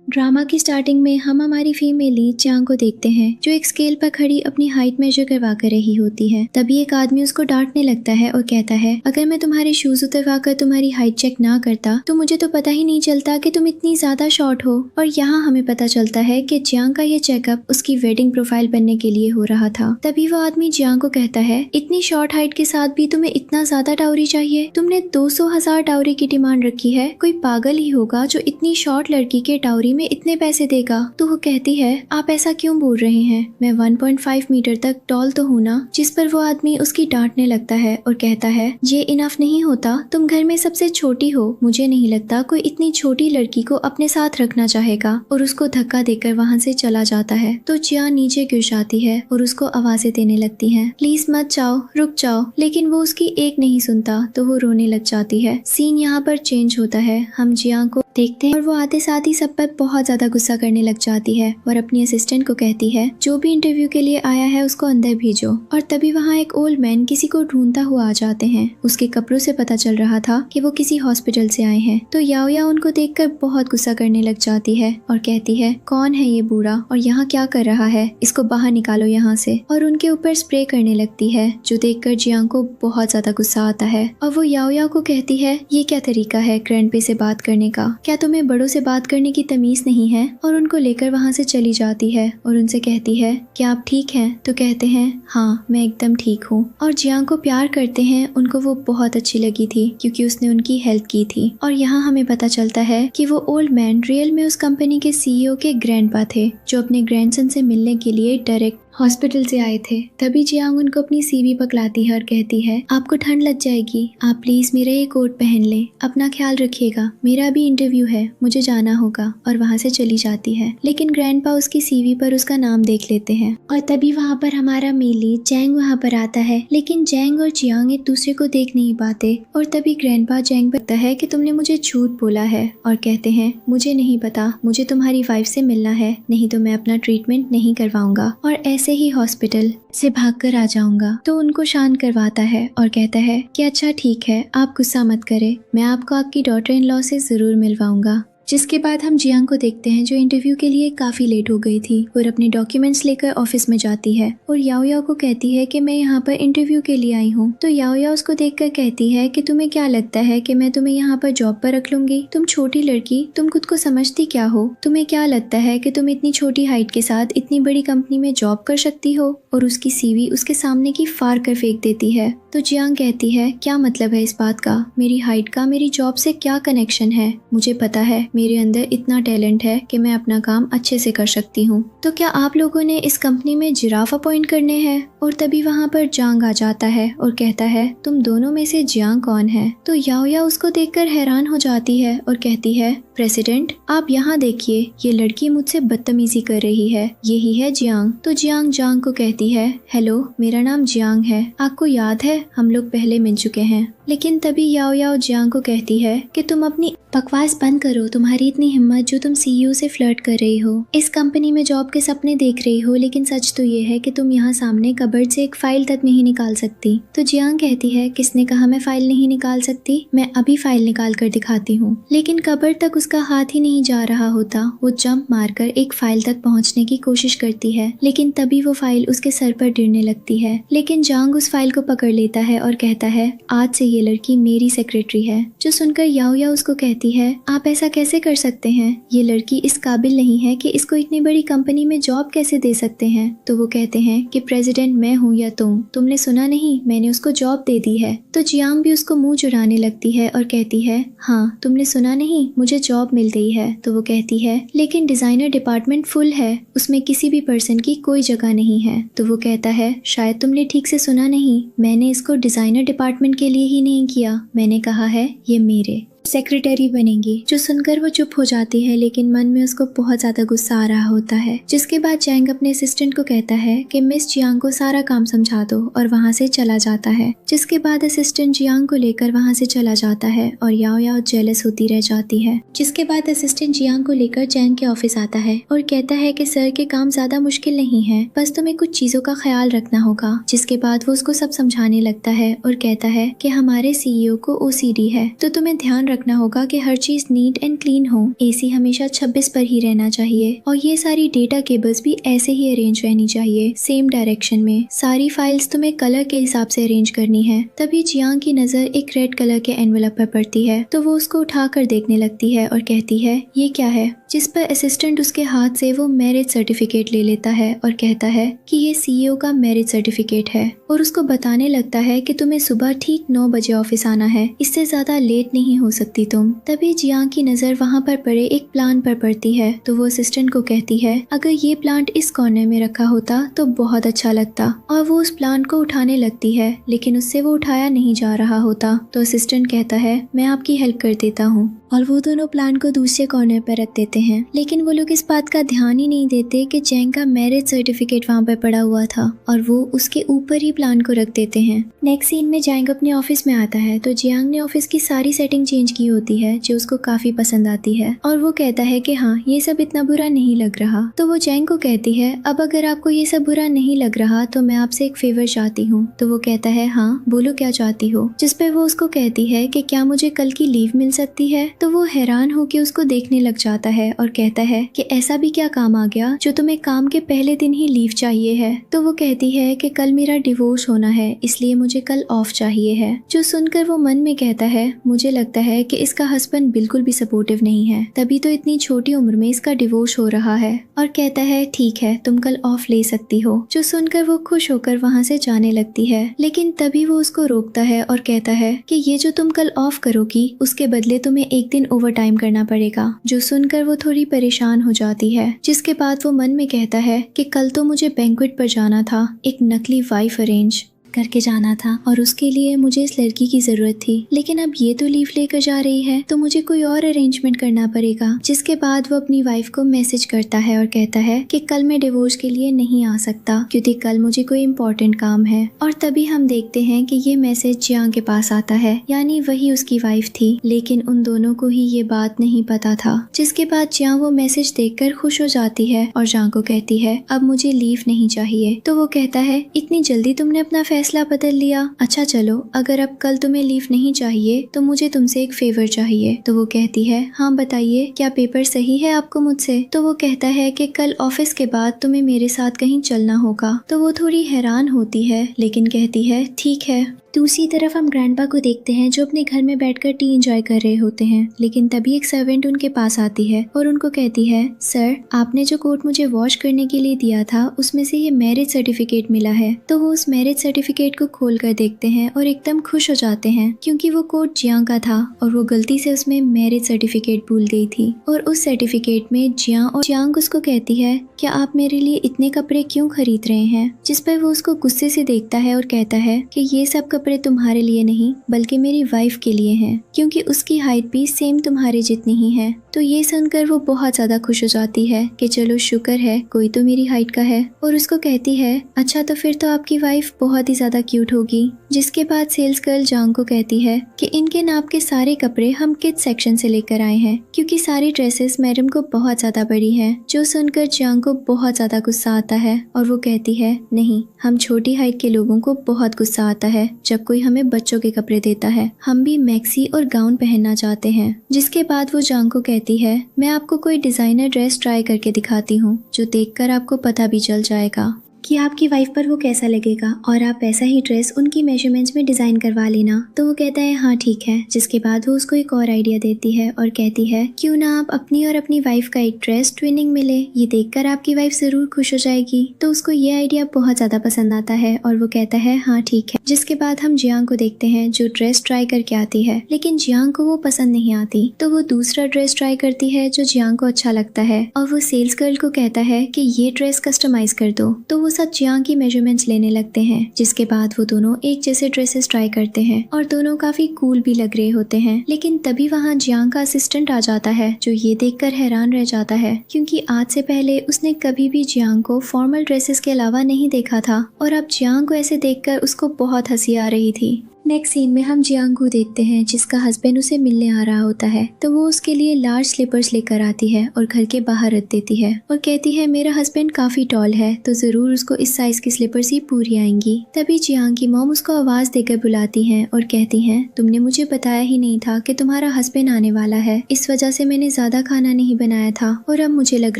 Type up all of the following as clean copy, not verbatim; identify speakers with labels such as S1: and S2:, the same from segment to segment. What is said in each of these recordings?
S1: Drama की starting में हम हमारी फीमेल लीड जियांग को देखते हैं जो एक स्केल पर खड़ी अपनी हाइट मेजर करवा कर रही होती है। तभी एक आदमी उसको डांटने लगता है और कहता है, अगर मैं तुम्हारे शूज उतरवा कर तुम्हारी हाइट चेक ना करता तो मुझे तो पता ही नहीं चलता कि तुम इतनी ज्यादा शॉर्ट हो। और यहाँ हमें पता चलता है कि जियांग का ये चेकअप उसकी वेडिंग प्रोफाइल बनने के लिए हो रहा था। तभी वो आदमी जियांग को कहता है, इतनी शॉर्ट हाइट के साथ भी तुम्हें इतना ज्यादा डाउरी चाहिए? तुमने 200,000 डाउरी की डिमांड रखी है। कोई पागल ही होगा जो इतनी शॉर्ट लड़की के डाउरी में इतने पैसे देगा। तो वो कहती है, आप ऐसा क्यों बोल रहे हैं? मैं 1.5 मीटर तक टॉल तो हूँ ना। जिस पर वो आदमी उसकी डांटने लगता है और कहता है, ये इनफ नहीं होता, तुम घर में सबसे छोटी हो। मुझे नहीं लगता कोई इतनी छोटी लड़की को अपने साथ रखना चाहेगा। और उसको धक्का देकर वहाँ से चला जाता है। तो जियांग नीचे गिर जाती है और उसको आवाजें देने लगती है, प्लीज मत जाओ, रुक जाओ। लेकिन वो उसकी एक नहीं सुनता तो वो रोने लग जाती है। सीन यहाँ पर चेंज होता है। हम जियांग को देखते हैं और वो आते साथ ही सब पर बहुत ज्यादा गुस्सा करने लग जाती है और अपनी असिस्टेंट को कहती है, जो भी इंटरव्यू के लिए आया है उसको अंदर भेजो। और तभी वहाँ एक ओल्ड मैन किसी को ढूंढता हुआ आ जाते हैं। उसके कपड़ों से पता चल रहा था कि वो किसी हॉस्पिटल से आए हैं। तो याओया उनको देखकर बहुत गुस्सा करने लग जाती है और कहती है, कौन है ये बूढ़ा और यहाँ क्या कर रहा है? इसको बाहर निकालो यहाँ से। और उनके ऊपर स्प्रे करने लगती है, जो देखकर जियांग को बहुत ज्यादा गुस्सा आता है। और वो याओया को कहती है, ये क्या तरीका है ग्रैंडपे से बात करने का? क्या तुम्हें बड़ों से बात करने की तमीज नहीं है? और उनको लेकर वहाँ से चली जाती है और उनसे कहती है, क्या आप ठीक हैं? तो कहते हैं, हाँ मैं एकदम ठीक हूँ। और जियांग को प्यार करते हैं। उनको वो बहुत अच्छी लगी थी क्योंकि उसने उनकी हेल्प की थी। और यहाँ हमें पता चलता है कि वो ओल्ड मैन रियल में उस कंपनी के सीईओ के ग्रैंडपा थे, जो अपने ग्रैंडसन से मिलने के लिए डायरेक्ट हॉस्पिटल से आए थे। तभी जियांग उनको अपनी सीवी पकड़ाती है और कहती है, आपको ठंड लग जाएगी, आप प्लीज मेरा ये कोट पहन लें, अपना ख्याल रखिएगा, मेरा अभी इंटरव्यू है, मुझे जाना होगा। और वहाँ से चली जाती है। लेकिन ग्रैंडपा उसकी सीवी पर उसका नाम देख लेते हैं। और तभी वहाँ पर हमारा मेली जैंग वहाँ पर आता है। लेकिन जैंग और जियांग एक दूसरे को देख नहीं पाते। और तभी ग्रैंडपा जैंग बताता है कि तुमने मुझे झूठ बोला है। और कहते हैं, मुझे नहीं पता, मुझे तुम्हारी वाइफ से मिलना है, नहीं तो मैं अपना ट्रीटमेंट नहीं करवाऊंगा और ऐसे ही हॉस्पिटल से भागकर आ जाऊंगा। तो उनको शांत करवाता है और कहता है कि अच्छा ठीक है, आप गुस्सा मत करें, मैं आपको आपकी डॉटर इन लॉ से जरूर मिलवाऊंगा। जिसके बाद हम जियांग को देखते हैं जो इंटरव्यू के लिए काफी लेट हो गई थी और अपने डॉक्यूमेंट्स लेकर ऑफिस में जाती है और याओया को कहती है कि मैं यहाँ पर इंटरव्यू के लिए आई हूँ। तो याओया उसको देखकर कहती है कि तुम्हें क्या लगता है कि मैं तुम्हें यहाँ पर जॉब पर रख लूंगी? तुम छोटी लड़की, तुम खुद को समझती क्या हो? तुम्हें क्या लगता है कि तुम इतनी छोटी हाइट के साथ इतनी बड़ी कंपनी में जॉब कर सकती हो? और उसकी सीवी उसके सामने की फाड़ कर फेंक देती है। तो जियांग कहती है, क्या मतलब है इस बात का? मेरी हाइट का मेरी जॉब से क्या कनेक्शन है? मुझे पता है मेरे अंदर इतना टैलेंट है कि मैं अपना काम अच्छे से कर सकती हूँ। तो क्या आप लोगों ने इस कंपनी में जिराफ अपॉइंट करने हैं? और तभी वहाँ पर जांग आ जाता है और कहता है, तुम दोनों में से जियांग कौन है? तो याओया उसको देखकर हैरान हो जाती है और कहती है, प्रेसिडेंट आप यहाँ देखिए, ये लड़की मुझसे बदतमीजी कर रही है, यही है जियांग। तो जियांग जांग को कहती है, हेलो मेरा नाम जियांग है, आपको याद है हम लोग पहले मिल चुके हैं। लेकिन तभी याओया जियांग को कहती है कि तुम अपनी बकवास बंद करो, तुम्हारी इतनी हिम्मत जो तुम सीईओ से फ्लर्ट कर रही हो, इस कंपनी में जॉब के सपने देख रही हो, लेकिन सच तो ये है कि तुम यहाँ सामने कबर्ड से एक फाइल तक नहीं निकाल सकती। तो जियांग कहती है, किसने कहा मैं फाइल नहीं निकाल सकती? मैं अभी फाइल निकाल कर दिखाती हूँ। लेकिन कबर्ड तक उसका हाथ ही नहीं जा रहा होता। वो जंप मारकर एक फाइल तक पहुँचने की कोशिश करती है, लेकिन तभी वो फाइल उसके सर पर गिरने लगती है। लेकिन जांग उस फाइल को पकड़ लेता है और कहता है, आज से ये लड़की मेरी सेक्रेटरी है। जो सुनकर याओया उसको कहती है, आप ऐसा कैसे कर सकते हैं? ये लड़की इस काबिल नहीं है कि इसको इतनी बड़ी कंपनी में जॉब कैसे दे सकते हैं? तो वो कहते हैं कि प्रेसिडेंट मैं हूँ या तुमने सुना नहीं, मैंने उसको जॉब दे दी है। तो जियांग भी उसको मुंह जुड़ाने लगती है और कहती है, हाँ तुमने सुना नहीं, मुझे जॉब मिल गई है। तो वो कहती है, लेकिन डिजाइनर डिपार्टमेंट फुल है, उसमें किसी भी पर्सन की कोई जगह नहीं है। तो वो कहता है, शायद तुमने ठीक से सुना नहीं, मैंने इसको डिजाइनर डिपार्टमेंट के लिए ही नहीं किया, मैंने कहा है ये मेरे सेक्रेटरी बनेंगी। जो सुनकर वो चुप हो जाती है, लेकिन मन में उसको बहुत ज्यादा गुस्सा आ रहा होता है। जिसके बाद जैंग अपने असिस्टेंट को कहता है कि मिस जियांग को सारा काम समझा दो और वहाँ से चला जाता है। जिसके बाद असिस्टेंट जियांग को लेकर वहाँ से चला जाता है और याओया जेलस होती रह जाती है। जिसके बाद असिस्टेंट जियांग को लेकर जैंग के ऑफिस आता है और कहता है कि सर के काम ज्यादा मुश्किल नहीं है, बस तुम्हें कुछ चीजों का ख्याल रखना होगा। जिसके बाद वो उसको सब समझाने लगता है और कहता है कि हमारे सीईओ को ओसीडी है, तो तुम्हें ध्यान रखना होगा कि हर चीज नीट एंड क्लीन हो, एसी हमेशा 26 पर ही रहना चाहिए और ये सारी डेटा केबल्स भी ऐसे ही अरेंज रहनी चाहिए, सेम डायरेक्शन में। सारी फाइल्स तुम्हें कलर के हिसाब से अरेंज करनी है। तभी जियांग की नजर एक रेड कलर के एनवेलप पर पड़ती है तो वो उसको उठाकर देखने लगती है और कहती है ये क्या है, जिस पर असिस्टेंट उसके हाथ से वो मैरिज सर्टिफिकेट ले लेता है और कहता है कि ये सीईओ का मैरिज सर्टिफिकेट है और उसको बताने लगता है कि तुम्हें सुबह ठीक 9 बजे ऑफिस आना है, इससे ज्यादा लेट नहीं हो सकती तुम। तभी जियांग की नजर वहाँ पर पड़े एक प्लांट पर पड़ती है तो वो असिस्टेंट को कहती है अगर ये प्लांट इस कॉर्नर में रखा होता तो बहुत अच्छा लगता, और वो उस प्लांट को उठाने लगती है लेकिन उससे वो उठाया नहीं जा रहा होता। तो असिस्टेंट कहता है मैं आपकी हेल्प कर देता हूँ और वो दोनों प्लांट को दूसरे कॉर्नर पर रख देते हैं। लेकिन वो लोग इस बात का ध्यान ही नहीं देते कि जैंग का मैरिज सर्टिफिकेट वहाँ पर पड़ा हुआ था और वो उसके ऊपर ही प्लांट को रख देते हैं। नेक्स्ट सीन में जैंग अपने ऑफिस में आता है तो जियांग ने ऑफिस की सारी सेटिंग चेंज की होती है जो उसको काफी पसंद आती है और वो कहता है कि हाँ ये सब इतना बुरा नहीं लग रहा। तो वो जैंग को कहती है अब अगर आपको ये सब बुरा नहीं लग रहा तो मैं आपसे एक फेवर चाहती हूँ। तो वो कहता है हाँ बोलो क्या चाहती हो, जिस पे वो उसको कहती है कि क्या मुझे कल की लीव मिल सकती है। तो वो हैरान होकर उसको देखने लग जाता है और कहता है कि ऐसा भी क्या काम आ गया जो तुम्हें काम के पहले दिन ही लीव चाहिए है। तो वो कहती है कि कल मेरा डिवोर्स होना है इसलिए मुझे कल ऑफ चाहिए है। जो सुनकर वो मन में कहता है मुझे लगता है कि इसका हस्बैंड बिल्कुल भी सपोर्टिव नहीं है, तभी तो इतनी छोटी उम्र में इसका डिवोर्स हो रहा है, और कहता है ठीक है तुम कल ऑफ ले सकती हो। जो सुनकर वो खुश होकर वहाँ से जाने लगती है लेकिन तभी वो उसको रोकता है और कहता है कि ये जो तुम कल ऑफ करोगी उसके बदले तुम्हें एक दिन ओवर टाइम करना पड़ेगा। जो सुनकर वो थोड़ी परेशान हो जाती है, जिसके बाद वो मन में कहता है कि कल तो मुझे बैंक्वेट पर जाना था, एक नकली वाइफ अरेंज करके जाना था और उसके लिए मुझे इस लड़की की जरूरत थी, लेकिन अब ये तो लीव लेकर जा रही है तो मुझे कोई और अरेंजमेंट करना पड़ेगा। जिसके बाद वो अपनी वाइफ को मैसेज करता है और कहता है कि कल मैं डिवोर्स के लिए नहीं आ सकता क्योंकि कल मुझे कोई इम्पोर्टेंट काम है। और तभी हम देखते हैं कि ये मैसेज जियांग के पास आता है, यानी वही उसकी वाइफ थी, लेकिन उन दोनों को ही ये बात नहीं पता था। जिसके बाद जियांग वो मैसेज देखकर खुश हो जाती है और जियांग को कहती है अब मुझे लीव नहीं चाहिए। तो वो कहता है इतनी जल्दी तुमने अपना फैसला बदल लिया, अच्छा चलो अगर अब कल तुम्हें लीव नहीं चाहिए तो मुझे तुमसे एक फेवर चाहिए। तो वो कहती है हाँ बताइए क्या पेपर सही है आपको मुझसे। तो वो कहता है कि कल ऑफिस के बाद तुम्हें मेरे साथ कहीं चलना होगा। तो वो थोड़ी हैरान होती है लेकिन कहती है ठीक है। दूसरी तरफ हम ग्रैंडपा को देखते हैं जो अपने घर में बैठकर टी एंजॉय कर रहे होते हैं, लेकिन तभी एक सर्वेंट उनके पास आती है और उनको कहती है सर आपने जो कोट मुझे वॉश करने के लिए दिया था उसमें से ये मैरिज सर्टिफिकेट मिला है। तो वो उस मैरिज सर्टिफिकेट को खोल कर देखते हैं और एकदम खुश हो जाते हैं क्योंकि वो कोट जियांग का था और वो गलती से उसमें मैरिज सर्टिफिकेट भूल गई थी। और उस सर्टिफिकेट में जियांग उसको कहती है क्या आप मेरे लिए इतने कपड़े क्यों खरीद रहे हैं, जिस पर वो उसको गुस्से से देखता है और कहता है कि ये सब कपड़े तुम्हारे लिए नहीं बल्कि मेरी वाइफ के लिए हैं क्योंकि उसकी हाइट भी सेम तुम्हारे जितनी ही है। तो ये सुनकर वो बहुत ज्यादा खुश हो जाती है कि चलो शुक्र है कोई तो मेरी हाइट का है, और उसको कहती है अच्छा तो फिर तो आपकी वाइफ बहुत ही ज्यादा क्यूट होगी। जिसके बाद सेल्स गर्ल जियांग को कहती है कि इनके नाप के सारे कपड़े हम किड्स सेक्शन से लेकर आए हैं क्योंकि सारी ड्रेसेस मैडम को बहुत ज्यादा बड़ी है। जो सुनकर जियांग को बहुत ज्यादा गुस्सा आता है और वो कहती है नहीं हम छोटी हाइट के लोगों को बहुत गुस्सा आता है जब कोई हमें बच्चों के कपड़े देता है, हम भी मैक्सी और गाउन पहनना चाहते हैं। जिसके बाद वो जियांग को कहती है मैं आपको कोई डिजाइनर ड्रेस ट्राई करके दिखाती हूँ जो देखकर आपको पता भी चल जाएगा कि आपकी वाइफ पर वो कैसा लगेगा और आप वैसा ही ड्रेस उनकी मेजरमेंट्स में डिजाइन करवा लेना। तो वो कहता है हाँ ठीक है। जिसके बाद वो उसको एक और आइडिया देती है और कहती है क्यों ना आप अपनी और अपनी वाइफ का एक ड्रेस ट्विनिंग मिले, ये देखकर आपकी वाइफ जरूर खुश हो जाएगी। तो उसको ये आइडिया बहुत ज्यादा पसंद आता है और वो कहता है हाँ ठीक है। जिसके बाद हम जियांग को देखते हैं जो ड्रेस ट्राई करके आती है, लेकिन जियांग को वो पसंद नहीं आती। तो वो दूसरा ड्रेस ट्राई करती है जो जियांग को अच्छा लगता है और वो सेल्स गर्ल को कहता है कि ये ड्रेस कस्टमाइज कर दो। तो वो सब जियांग की मेजरमेंट्स लेने लगते हैं। जिसके बाद वो दोनों एक जैसे ड्रेसेस ट्राई करते हैं और दोनों काफी कूल भी लग रहे होते हैं। लेकिन तभी वहाँ जियांग का असिस्टेंट आ जाता है जो ये देखकर हैरान रह जाता है क्योंकि आज से पहले उसने कभी भी जियांग को फॉर्मल ड्रेसेस के अलावा नहीं देखा था और अब जियांग को ऐसे देखकर उसको बहुत हंसी आ रही थी। नेक्स्ट सीन में हम जियांग को देखते हैं जिसका हस्बैंड उसे मिलने आ रहा होता है, तो वो उसके लिए लार्ज स्लीपर्स लेकर आती है और घर के बाहर रख देती है और कहती है मेरा हस्बैंड काफी टॉल है तो जरूर उसको इस साइज की स्लीपर्स ही पूरी आएंगी। तभी जियांग की मॉम उसको आवाज देकर बुलाती है और कहती है तुमने मुझे बताया ही नहीं था कि तुम्हारा हस्बैंड आने वाला है, इस वजह से मैंने ज्यादा खाना नहीं बनाया था और अब मुझे लग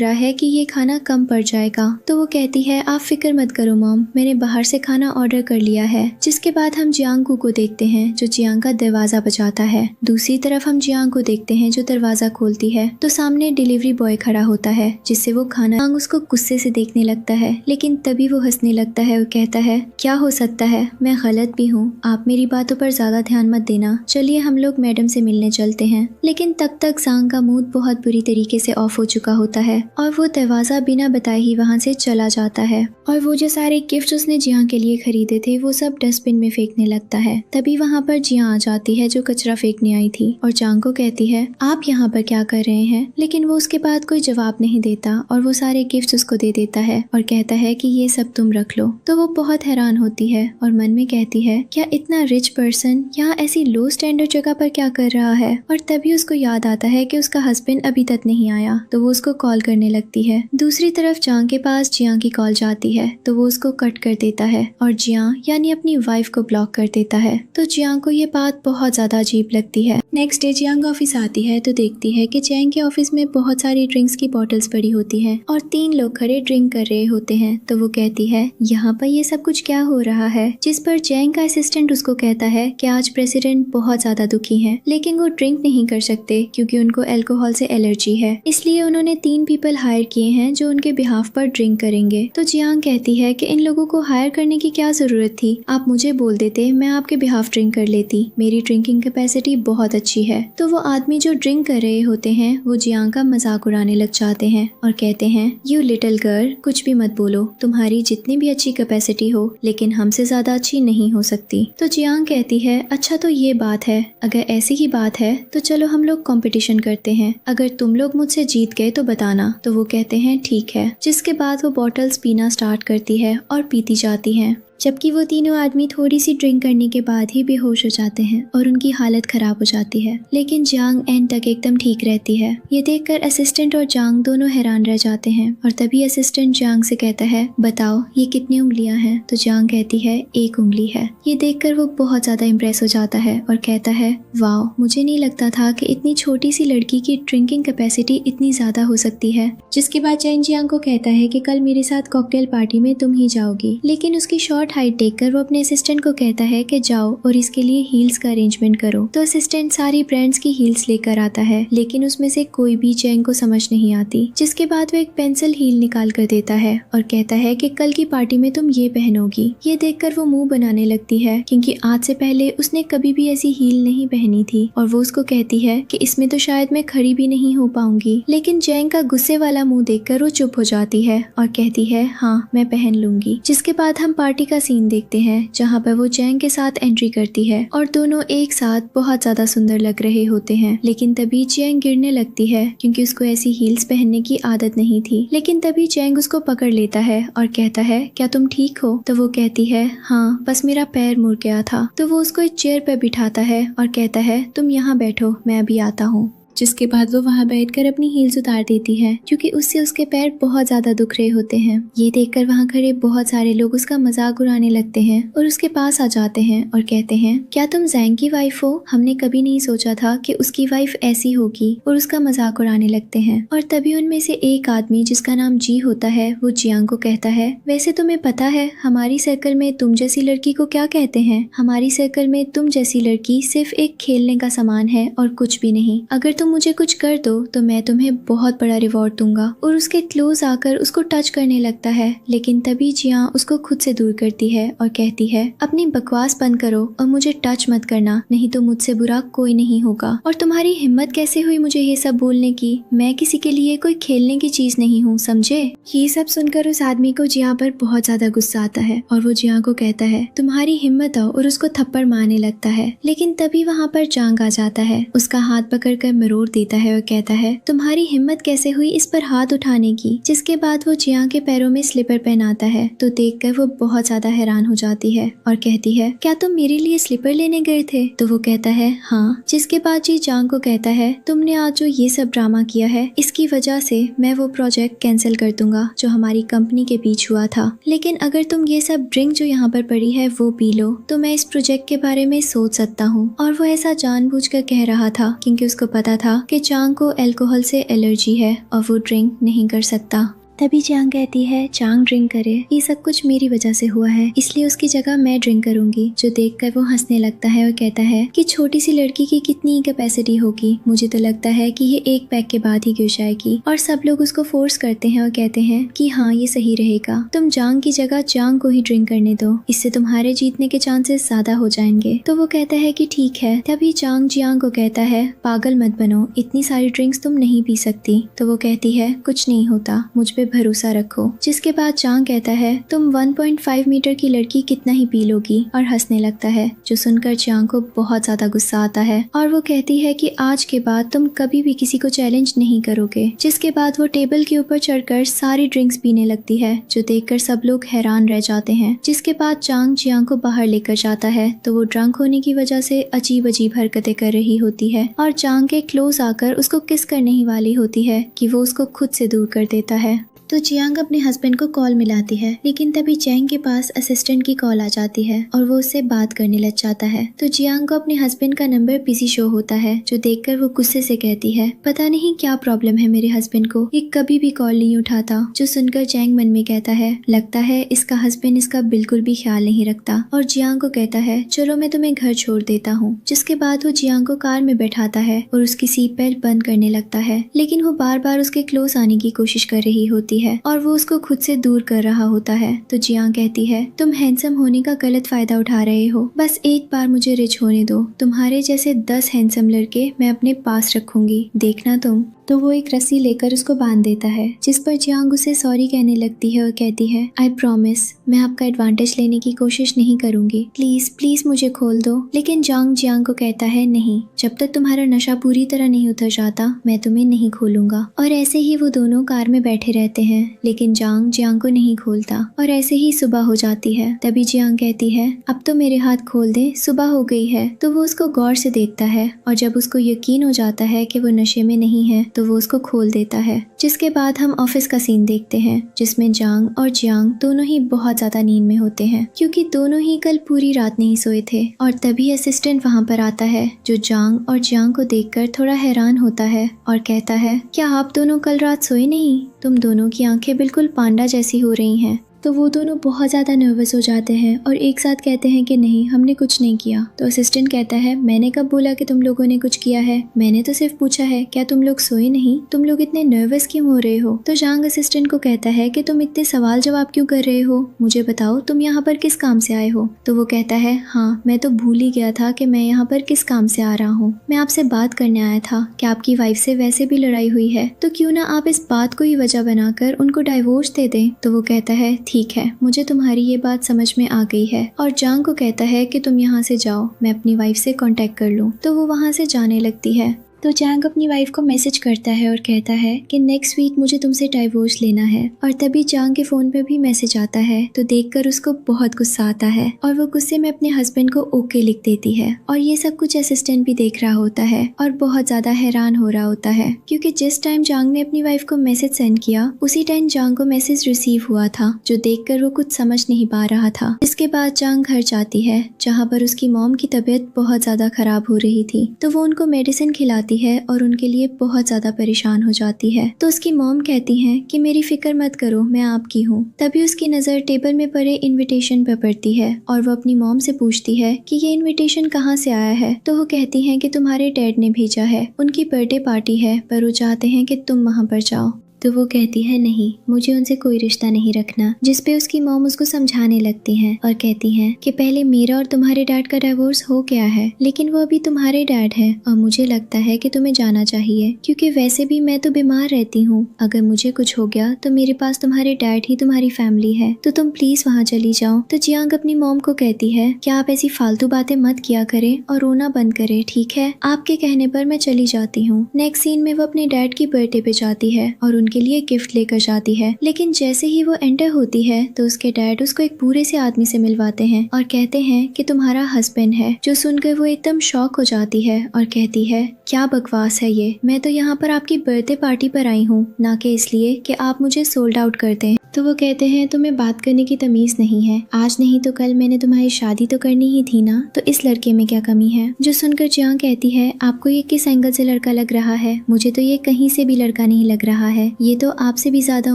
S1: रहा है कि ये खाना कम पड़ जाएगा। तो वो कहती है आप फिक्र मत करो मॉम, मैंने बाहर से खाना ऑर्डर कर लिया है। जिसके बाद हम जियांग को देखते हैं जो जियांग का दरवाजा बजाता है। दूसरी तरफ हम जियांग को देखते हैं जो दरवाजा खोलती है तो सामने डिलीवरी बॉय खड़ा होता है जिससे वो खाना जियांग उसको गुस्से से देखने लगता है, लेकिन तभी वो हंसने लगता है और कहता है क्या हो सकता है, मैं गलत भी हूँ, आप मेरी बातों पर ज्यादा ध्यान मत देना, चलिए हम लोग मैडम से मिलने चलते हैं। लेकिन तब तक जांग का मूड बहुत बुरी तरीके से ऑफ हो चुका होता है और वो दरवाजा बिना बताए ही वहाँ से चला जाता है और वो जो सारे गिफ्ट उसने जियांग के लिए खरीदे थे वो सब डस्टबिन में फेंकने लगता है। तभी वहाँ पर जियांग आ जाती है जो कचरा फेंकने आई थी और जांग को कहती है आप यहाँ पर क्या कर रहे हैं, लेकिन वो उसके बाद कोई जवाब नहीं देता और वो सारे गिफ्ट उसको दे देता है और कहता है कि ये सब तुम रख लो। तो वो बहुत हैरान होती है और मन में कहती है क्या इतना रिच पर्सन यहाँ ऐसी लो स्टैंडर्ड जगह पर क्या कर रहा है। और तभी उसको याद आता है कि उसका हस्बैंड अभी तक नहीं आया तो वो उसको कॉल करने लगती है। दूसरी तरफ जांग के पास जियांग की कॉल जाती है तो वो उसको कट कर देता है और जियांग यानी अपनी वाइफ को ब्लॉक कर देता है। तो जियांग को ये बात बहुत ज्यादा अजीब लगती है। नेक्स्ट डे जियांग ऑफिस आती है तो देखती है कि जियांग के ऑफिस में बहुत सारी ड्रिंक्स की बॉटल्स पड़ी होती हैं और 3 लोग खड़े ड्रिंक कर रहे होते हैं। तो वो कहती है यहाँ पर ये सब कुछ क्या हो रहा है, जिस पर जियांग का असिस्टेंट उसको कहता है कि आज प्रेसिडेंट बहुत ज्यादा दुखी हैं, लेकिन वो ड्रिंक नहीं कर सकते क्योंकि उनको अल्कोहल से एलर्जी है, इसलिए उन्होंने 3 पीपल हायर किए हैं जो उनके बिहाफ पर ड्रिंक करेंगे। तो जियांग कहती है कि इन लोगों को हायर करने की क्या जरूरत थी, आप मुझे बोल देते मैं आपके बिहाफ ड्रिंक कर लेती, मेरी ड्रिंकिंग कैपेसिटी बहुत अच्छी है। तो वो आदमी जो ड्रिंक कर रहे होते हैं वो जियांग का मजाक उड़ाने लग जाते हैं और कहते हैं यू लिटिल गर्ल कुछ भी मत बोलो, तुम्हारी जितनी भी अच्छी कैपेसिटी हो लेकिन हमसे ज्यादा अच्छी नहीं हो सकती। तो जियांग कहती है अच्छा तो ये बात है, अगर ऐसी ही बात है तो चलो हम लोग कंपटीशन करते हैं, अगर तुम लोग मुझसे जीत गए तो बताना। तो वो कहते हैं ठीक है। जिसके बाद वो बॉटल्स पीना स्टार्ट करती है और पीती जाती है, जबकि वो तीनों आदमी थोड़ी सी ड्रिंक करने के बाद ही बेहोश हो जाते हैं और उनकी हालत खराब हो जाती है। लेकिन जांग एंड तक एकदम ठीक रहती है। ये देखकर असिस्टेंट और जांग दोनों हैरान रह जाते हैं और तभी असिस्टेंट जांग से कहता है बताओ ये कितनी उंगलियां हैं। तो जांग कहती है 1 उंगली है। ये देखकर वो बहुत ज्यादा इम्प्रेस हो जाता है और कहता है वाओ, मुझे नहीं लगता था कि इतनी छोटी सी लड़की की ड्रिंकिंग कैपेसिटी इतनी ज्यादा हो सकती है। जिसके बाद चैन जियांग को कहता है कि कल मेरे साथ कॉकटेल पार्टी में तुम ही जाओगी, लेकिन उसकी शॉर्ट हाइट देखकर वो अपने असिस्टेंट को कहता है कि जाओ और इसके लिए हील्स का अरेंजमेंट करो। तो असिस्टेंट सारी ब्रांड्स की हील्स लेकर आता है, लेकिन उसमें से कोई भी चैंग को समझ नहीं आती। जिसके बाद वो एक पेंसिल हील निकाल कर देता है और कहता है कि कल की पार्टी में तुम ये पहनोगी। ये देखकर वो मुंह बनाने लगती है क्योंकि आज से पहले उसने कभी भी ऐसी हील नहीं पहनी थी और वो उसको कहती है कि इसमें तो शायद मैं खड़ी भी नहीं हो पाऊंगी। लेकिन चैंग का गुस्से वाला मुंह देखकर वो चुप हो जाती है और कहती है हाँ मैं पहन लूंगी। जिसके बाद हम पार्टी का सीन देखते हैं जहाँ पर वो चैंग के साथ एंट्री करती है और दोनों एक साथ बहुत ज्यादा सुंदर लग रहे होते हैं। लेकिन तभी चैंग गिरने लगती है क्योंकि उसको ऐसी हील्स पहनने की आदत नहीं थी। लेकिन तभी चैंग उसको पकड़ लेता है और कहता है क्या तुम ठीक हो। तो वो कहती है हाँ बस मेरा पैर मुड़ गया था। तो वो उसको एक चेयर पर बिठाता है और कहता है तुम यहाँ बैठो, मैं अभी आता हूँ। जिसके बाद वो वहाँ बैठकर अपनी हील्स उतार देती है क्योंकि उससे उसके पैर बहुत ज्यादा दुख रहे होते हैं। ये देखकर वहाँ खड़े बहुत सारे लोग उसका मजाक उड़ाने लगते हैं और उसके पास आ जाते हैं और कहते हैं क्या तुम जैंग की वाइफ हो, हमने कभी नहीं सोचा था कि उसकी वाइफ ऐसी होगी, और उसका मजाक उड़ाने लगते हैं। और तभी उनमें से एक आदमी जिसका नाम जी होता है वो जियांग को कहता है वैसे तुम्हें पता है हमारी सर्कल में तुम जैसी लड़की को क्या कहते हैं, हमारी सर्कल में तुम जैसी लड़की सिर्फ एक खेलने का सामान है और कुछ भी नहीं, अगर तुम मुझे कुछ कर दो तो मैं तुम्हें बहुत बड़ा रिवॉर्ड दूंगा। और उसके क्लोज आकर उसको टच करने लगता है, लेकिन तभी जियां उसको खुद से दूर करती है और कहती है अपनी बकवास बंद करो और मुझे टच मत करना, नहीं तो मुझसे बुरा कोई नहीं होगा। और तुम्हारी हिम्मत कैसे हुई मुझे ये सब बोलने की, मैं किसी के लिए कोई खेलने की चीज नहीं हूँ, समझे। ये सब सुनकर उस आदमी को जियां पर बहुत ज्यादा गुस्सा आता है और वो जियां को कहता है तुम्हारी हिम्मत हो, और उसको थप्पड़ मारने लगता है। लेकिन तभी वहाँ पर जांग आ जाता है, उसका हाथ पकड़कर मरोड़ देता है और कहता है तुम्हारी हिम्मत कैसे हुई इस पर हाथ उठाने की। जिसके बाद वो जियांग के पैरों में स्लीपर पहनाता है तो देखकर वो बहुत ज्यादा हैरान हो जाती है और कहती है क्या तुम मेरे लिए स्लीपर लेने गए थे? तो वो कहता है हाँ। जिसके बाद जी जियांग को कहता है तुमने आज जो ये सब ड्रामा किया है इसकी वजह से मैं वो प्रोजेक्ट कैंसिल कर दूंगा जो हमारी कंपनी के बीच हुआ था, लेकिन अगर तुम ये सब ड्रिंक जो यहाँ पर पड़ी है वो पी लो तो मैं इस प्रोजेक्ट के बारे में सोच सकता हूँ। और वो ऐसा जानबूझकर कह रहा था क्योंकि उसको पता था कि चांग को अल्कोहल से एलर्जी है और वो ड्रिंक नहीं कर सकता। तभी चांग कहती है चांग ड्रिंक करे, ये सब कुछ मेरी वजह से हुआ है इसलिए उसकी जगह मैं ड्रिंक करूंगी। जो देखकर वो हंसने लगता है और कहता है कि छोटी सी लड़की की कितनी कैपेसिटी होगी, मुझे तो लगता है कि ये एक पैक के बाद ही गिर जाएगी। और सब लोग उसको फोर्स करते हैं और कहते हैं कि हाँ ये सही रहेगा, तुम जांग की जगह चांग को ही ड्रिंक करने दो, इससे तुम्हारे जीतने के चांसेस ज्यादा हो जाएंगे। तो वो कहता है कि ठीक है। तभी चांग जियांग को कहता है पागल मत बनो, इतनी सारी ड्रिंक्स तुम नहीं पी सकती। तो वो कहती है कुछ नहीं होता, मुझ पे भरोसा रखो। जिसके बाद चांग कहता है तुम 1.5 मीटर की लड़की कितना ही पी लोगी, और हंसने लगता है। जो सुनकर चांग को बहुत ज्यादा गुस्सा आता है और वो कहती है कि आज के बाद तुम कभी भी किसी को चैलेंज नहीं करोगे। जिसके बाद वो टेबल के ऊपर चढ़कर सारी ड्रिंक्स पीने लगती है जो देखकर सब लोग हैरान रह जाते हैं। जिसके बाद चांग जियांग को बाहर लेकर जाता है तो वो ड्रंक होने की वजह से अजीब अजीब हरकतें कर रही होती है और चांग के क्लोज आकर उसको किस करने ही वाली होती है कि वो उसको खुद से दूर कर देता है। तो जियांग अपने हस्बैंड को कॉल मिलाती है, लेकिन तभी चैंग के पास असिस्टेंट की कॉल आ जाती है और वो उससे बात करने लग जाता है। तो जियांग को अपने हस्बैंड का नंबर बिजी शो होता है जो देखकर वो गुस्से से कहती है पता नहीं क्या प्रॉब्लम है मेरे हस्बैंड को, ये कभी भी कॉल नहीं उठाता। जो सुनकर चैंग मन में कहता है लगता है इसका हस्बैंड इसका बिल्कुल भी ख्याल नहीं रखता, और जियांग को कहता है चलो मैं तुम्हें घर छोड़ देता हूँ। जिसके बाद वो जियांग को कार में बैठाता है और उसकी सीट बेल्ट बंद करने लगता है, लेकिन वो बार बार उसके क्लोज आने की कोशिश कर रही होती है और वो उसको खुद से दूर कर रहा होता है। तो जियांग कहती है तुम हैंडसम होने का गलत फायदा उठा रहे हो, बस एक बार मुझे रिच होने दो, तुम्हारे जैसे 10 हैंडसम लड़के मैं अपने पास रखूंगी, देखना तुम। तो वो एक रस्सी लेकर उसको बांध देता है, जिस पर जियांग उसे सॉरी कहने लगती है और कहती है आई प्रॉमिस मैं आपका एडवांटेज लेने की कोशिश नहीं करूंगी, प्लीज प्लीज मुझे खोल दो। लेकिन जियांग को कहता है नहीं, जब तक तुम्हारा नशा पूरी तरह नहीं उतर जाता मैं तुम्हें नहीं खोलूंगा। और ऐसे ही वो दोनों कार में बैठे रहते हैं, लेकिन जियांग को नहीं खोलता और ऐसे ही सुबह हो जाती है। तभी जियांग कहती है अब तो मेरे हाथ खोल दे, सुबह हो गई है। तो वो उसको गौर से देखता है और जब उसको यकीन हो जाता है कि वो नशे में नहीं है तो वो उसको खोल देता है। जिसके बाद हम ऑफिस का सीन देखते हैं जिसमें जांग और जियांग दोनों ही बहुत ज्यादा नींद में होते हैं क्योंकि दोनों ही कल पूरी रात नहीं सोए थे। और तभी असिस्टेंट वहाँ पर आता है जो जांग और जियांग को देखकर थोड़ा हैरान होता है और कहता है क्या आप दोनों कल रात सोए नहीं? तुम दोनों की आंखें बिल्कुल पांडा जैसी हो रही हैं। तो वो दोनों बहुत ज़्यादा नर्वस हो जाते हैं और एक साथ कहते हैं कि नहीं हमने कुछ नहीं किया। तो असिस्टेंट कहता है मैंने कब बोला कि तुम लोगों ने कुछ किया है, मैंने तो सिर्फ पूछा है क्या तुम लोग सोए नहीं, तुम लोग इतने नर्वस क्यों हो रहे हो? तो जांग असिस्टेंट को कहता है कि तुम इतने सवाल जवाब क्यों कर रहे हो, मुझे बताओ तुम यहाँ पर किस काम से आए हो? तो वो कहता है हाँ मैं तो भूल ही गया था कि मैं यहाँ पर किस काम से आ रहा हूँ, मैं आपसे बात करने आया था कि आपकी वाइफ से वैसे भी लड़ाई हुई है तो क्यों ना आप इस बात को ही वजह बनाकर उनको डाइवोर्स दे दें। तो वो कहता है ठीक है मुझे तुम्हारी ये बात समझ में आ गई है, और जांग को कहता है कि तुम यहाँ से जाओ, मैं अपनी वाइफ से कांटेक्ट कर लूँ। तो वो वहाँ से जाने लगती है। तो जांग अपनी वाइफ को मैसेज करता है और कहता है कि नेक्स्ट वीक मुझे तुमसे डाइवोर्स लेना है। और तभी जांग के फोन पे भी मैसेज आता है तो देखकर उसको बहुत गुस्सा आता है और वो गुस्से में अपने हस्बैंड को ओके लिख देती है। और ये सब कुछ असिस्टेंट भी देख रहा होता है और बहुत ज्यादा हैरान हो रहा होता है क्योंकि जिस टाइम जांग ने अपनी वाइफ को मैसेज सेंड किया उसी टाइम जांग को मैसेज रिसीव हुआ था, जो देखकर वो कुछ समझ नहीं पा रहा था। इसके बाद जांग घर जाती है जहाँ पर उसकी मॉम की तबीयत बहुत ज्यादा खराब हो रही थी। तो वो उनको मेडिसिन खिलाती है और उनके लिए बहुत ज्यादा परेशान हो जाती है। तो उसकी मॉम कहती हैं कि मेरी फिक्र मत करो, मैं आपकी हूँ। तभी उसकी नजर टेबल में पड़े इनविटेशन पर पड़ती है और वो अपनी मॉम से पूछती है कि ये इनविटेशन कहाँ से आया है। तो वो कहती हैं कि तुम्हारे डैड ने भेजा है, उनकी बर्थडे पार्टी है पर वो चाहते हैं कि तुम वहाँ पर जाओ। तो वो कहती है नहीं, मुझे उनसे कोई रिश्ता नहीं रखना। जिसपे उसकी मॉम उसको समझाने लगती है और कहती है कि पहले मेरा और तुम्हारे डैड का डिवोर्स हो गया है, लेकिन वो अभी तुम्हारे डैड है और मुझे लगता है कि तुम्हें जाना चाहिए, क्योंकि वैसे भी मैं तो बीमार रहती हूँ। अगर मुझे कुछ हो गया तो मेरे पास तुम्हारे डैड ही तुम्हारी फैमिली है, तो तुम प्लीज वहाँ चली जाओ। तो जियांग अपनी मॉम को कहती है कि आप ऐसी फालतू बातें मत किया करें और रोना बंद करें, ठीक है? आपके कहने पर मैं चली जाती हूँ। नेक्स्ट सीन में वो अपने डैड की बर्थडे पे जाती है और उनके लिए गिफ्ट लेकर जाती है, लेकिन जैसे ही वो एंटर होती है तो उसके डैड उसको एक बूढ़े से आदमी से मिलवाते हैं और कहते हैं कि तुम्हारा हस्बैंड है। जो सुनकर वो एकदम शॉक हो जाती है और कहती है क्या बकवास है ये, मैं तो यहाँ पर आपकी बर्थडे पार्टी पर आई हूँ, ना कि इसलिए कि आप मुझे सोल्ड आउट कर दें। तो वो कहते हैं तुम्हें बात करने की तमीज नहीं है, आज नहीं तो कल मैंने तुम्हारी शादी तो करनी ही थी ना, तो इस लड़के में क्या कमी है? जो सुनकर जियांग कहती है आपको ये किस एंगल से लड़का लग रहा है? मुझे तो ये कहीं से भी लड़का नहीं लग रहा है, ये तो आपसे भी ज्यादा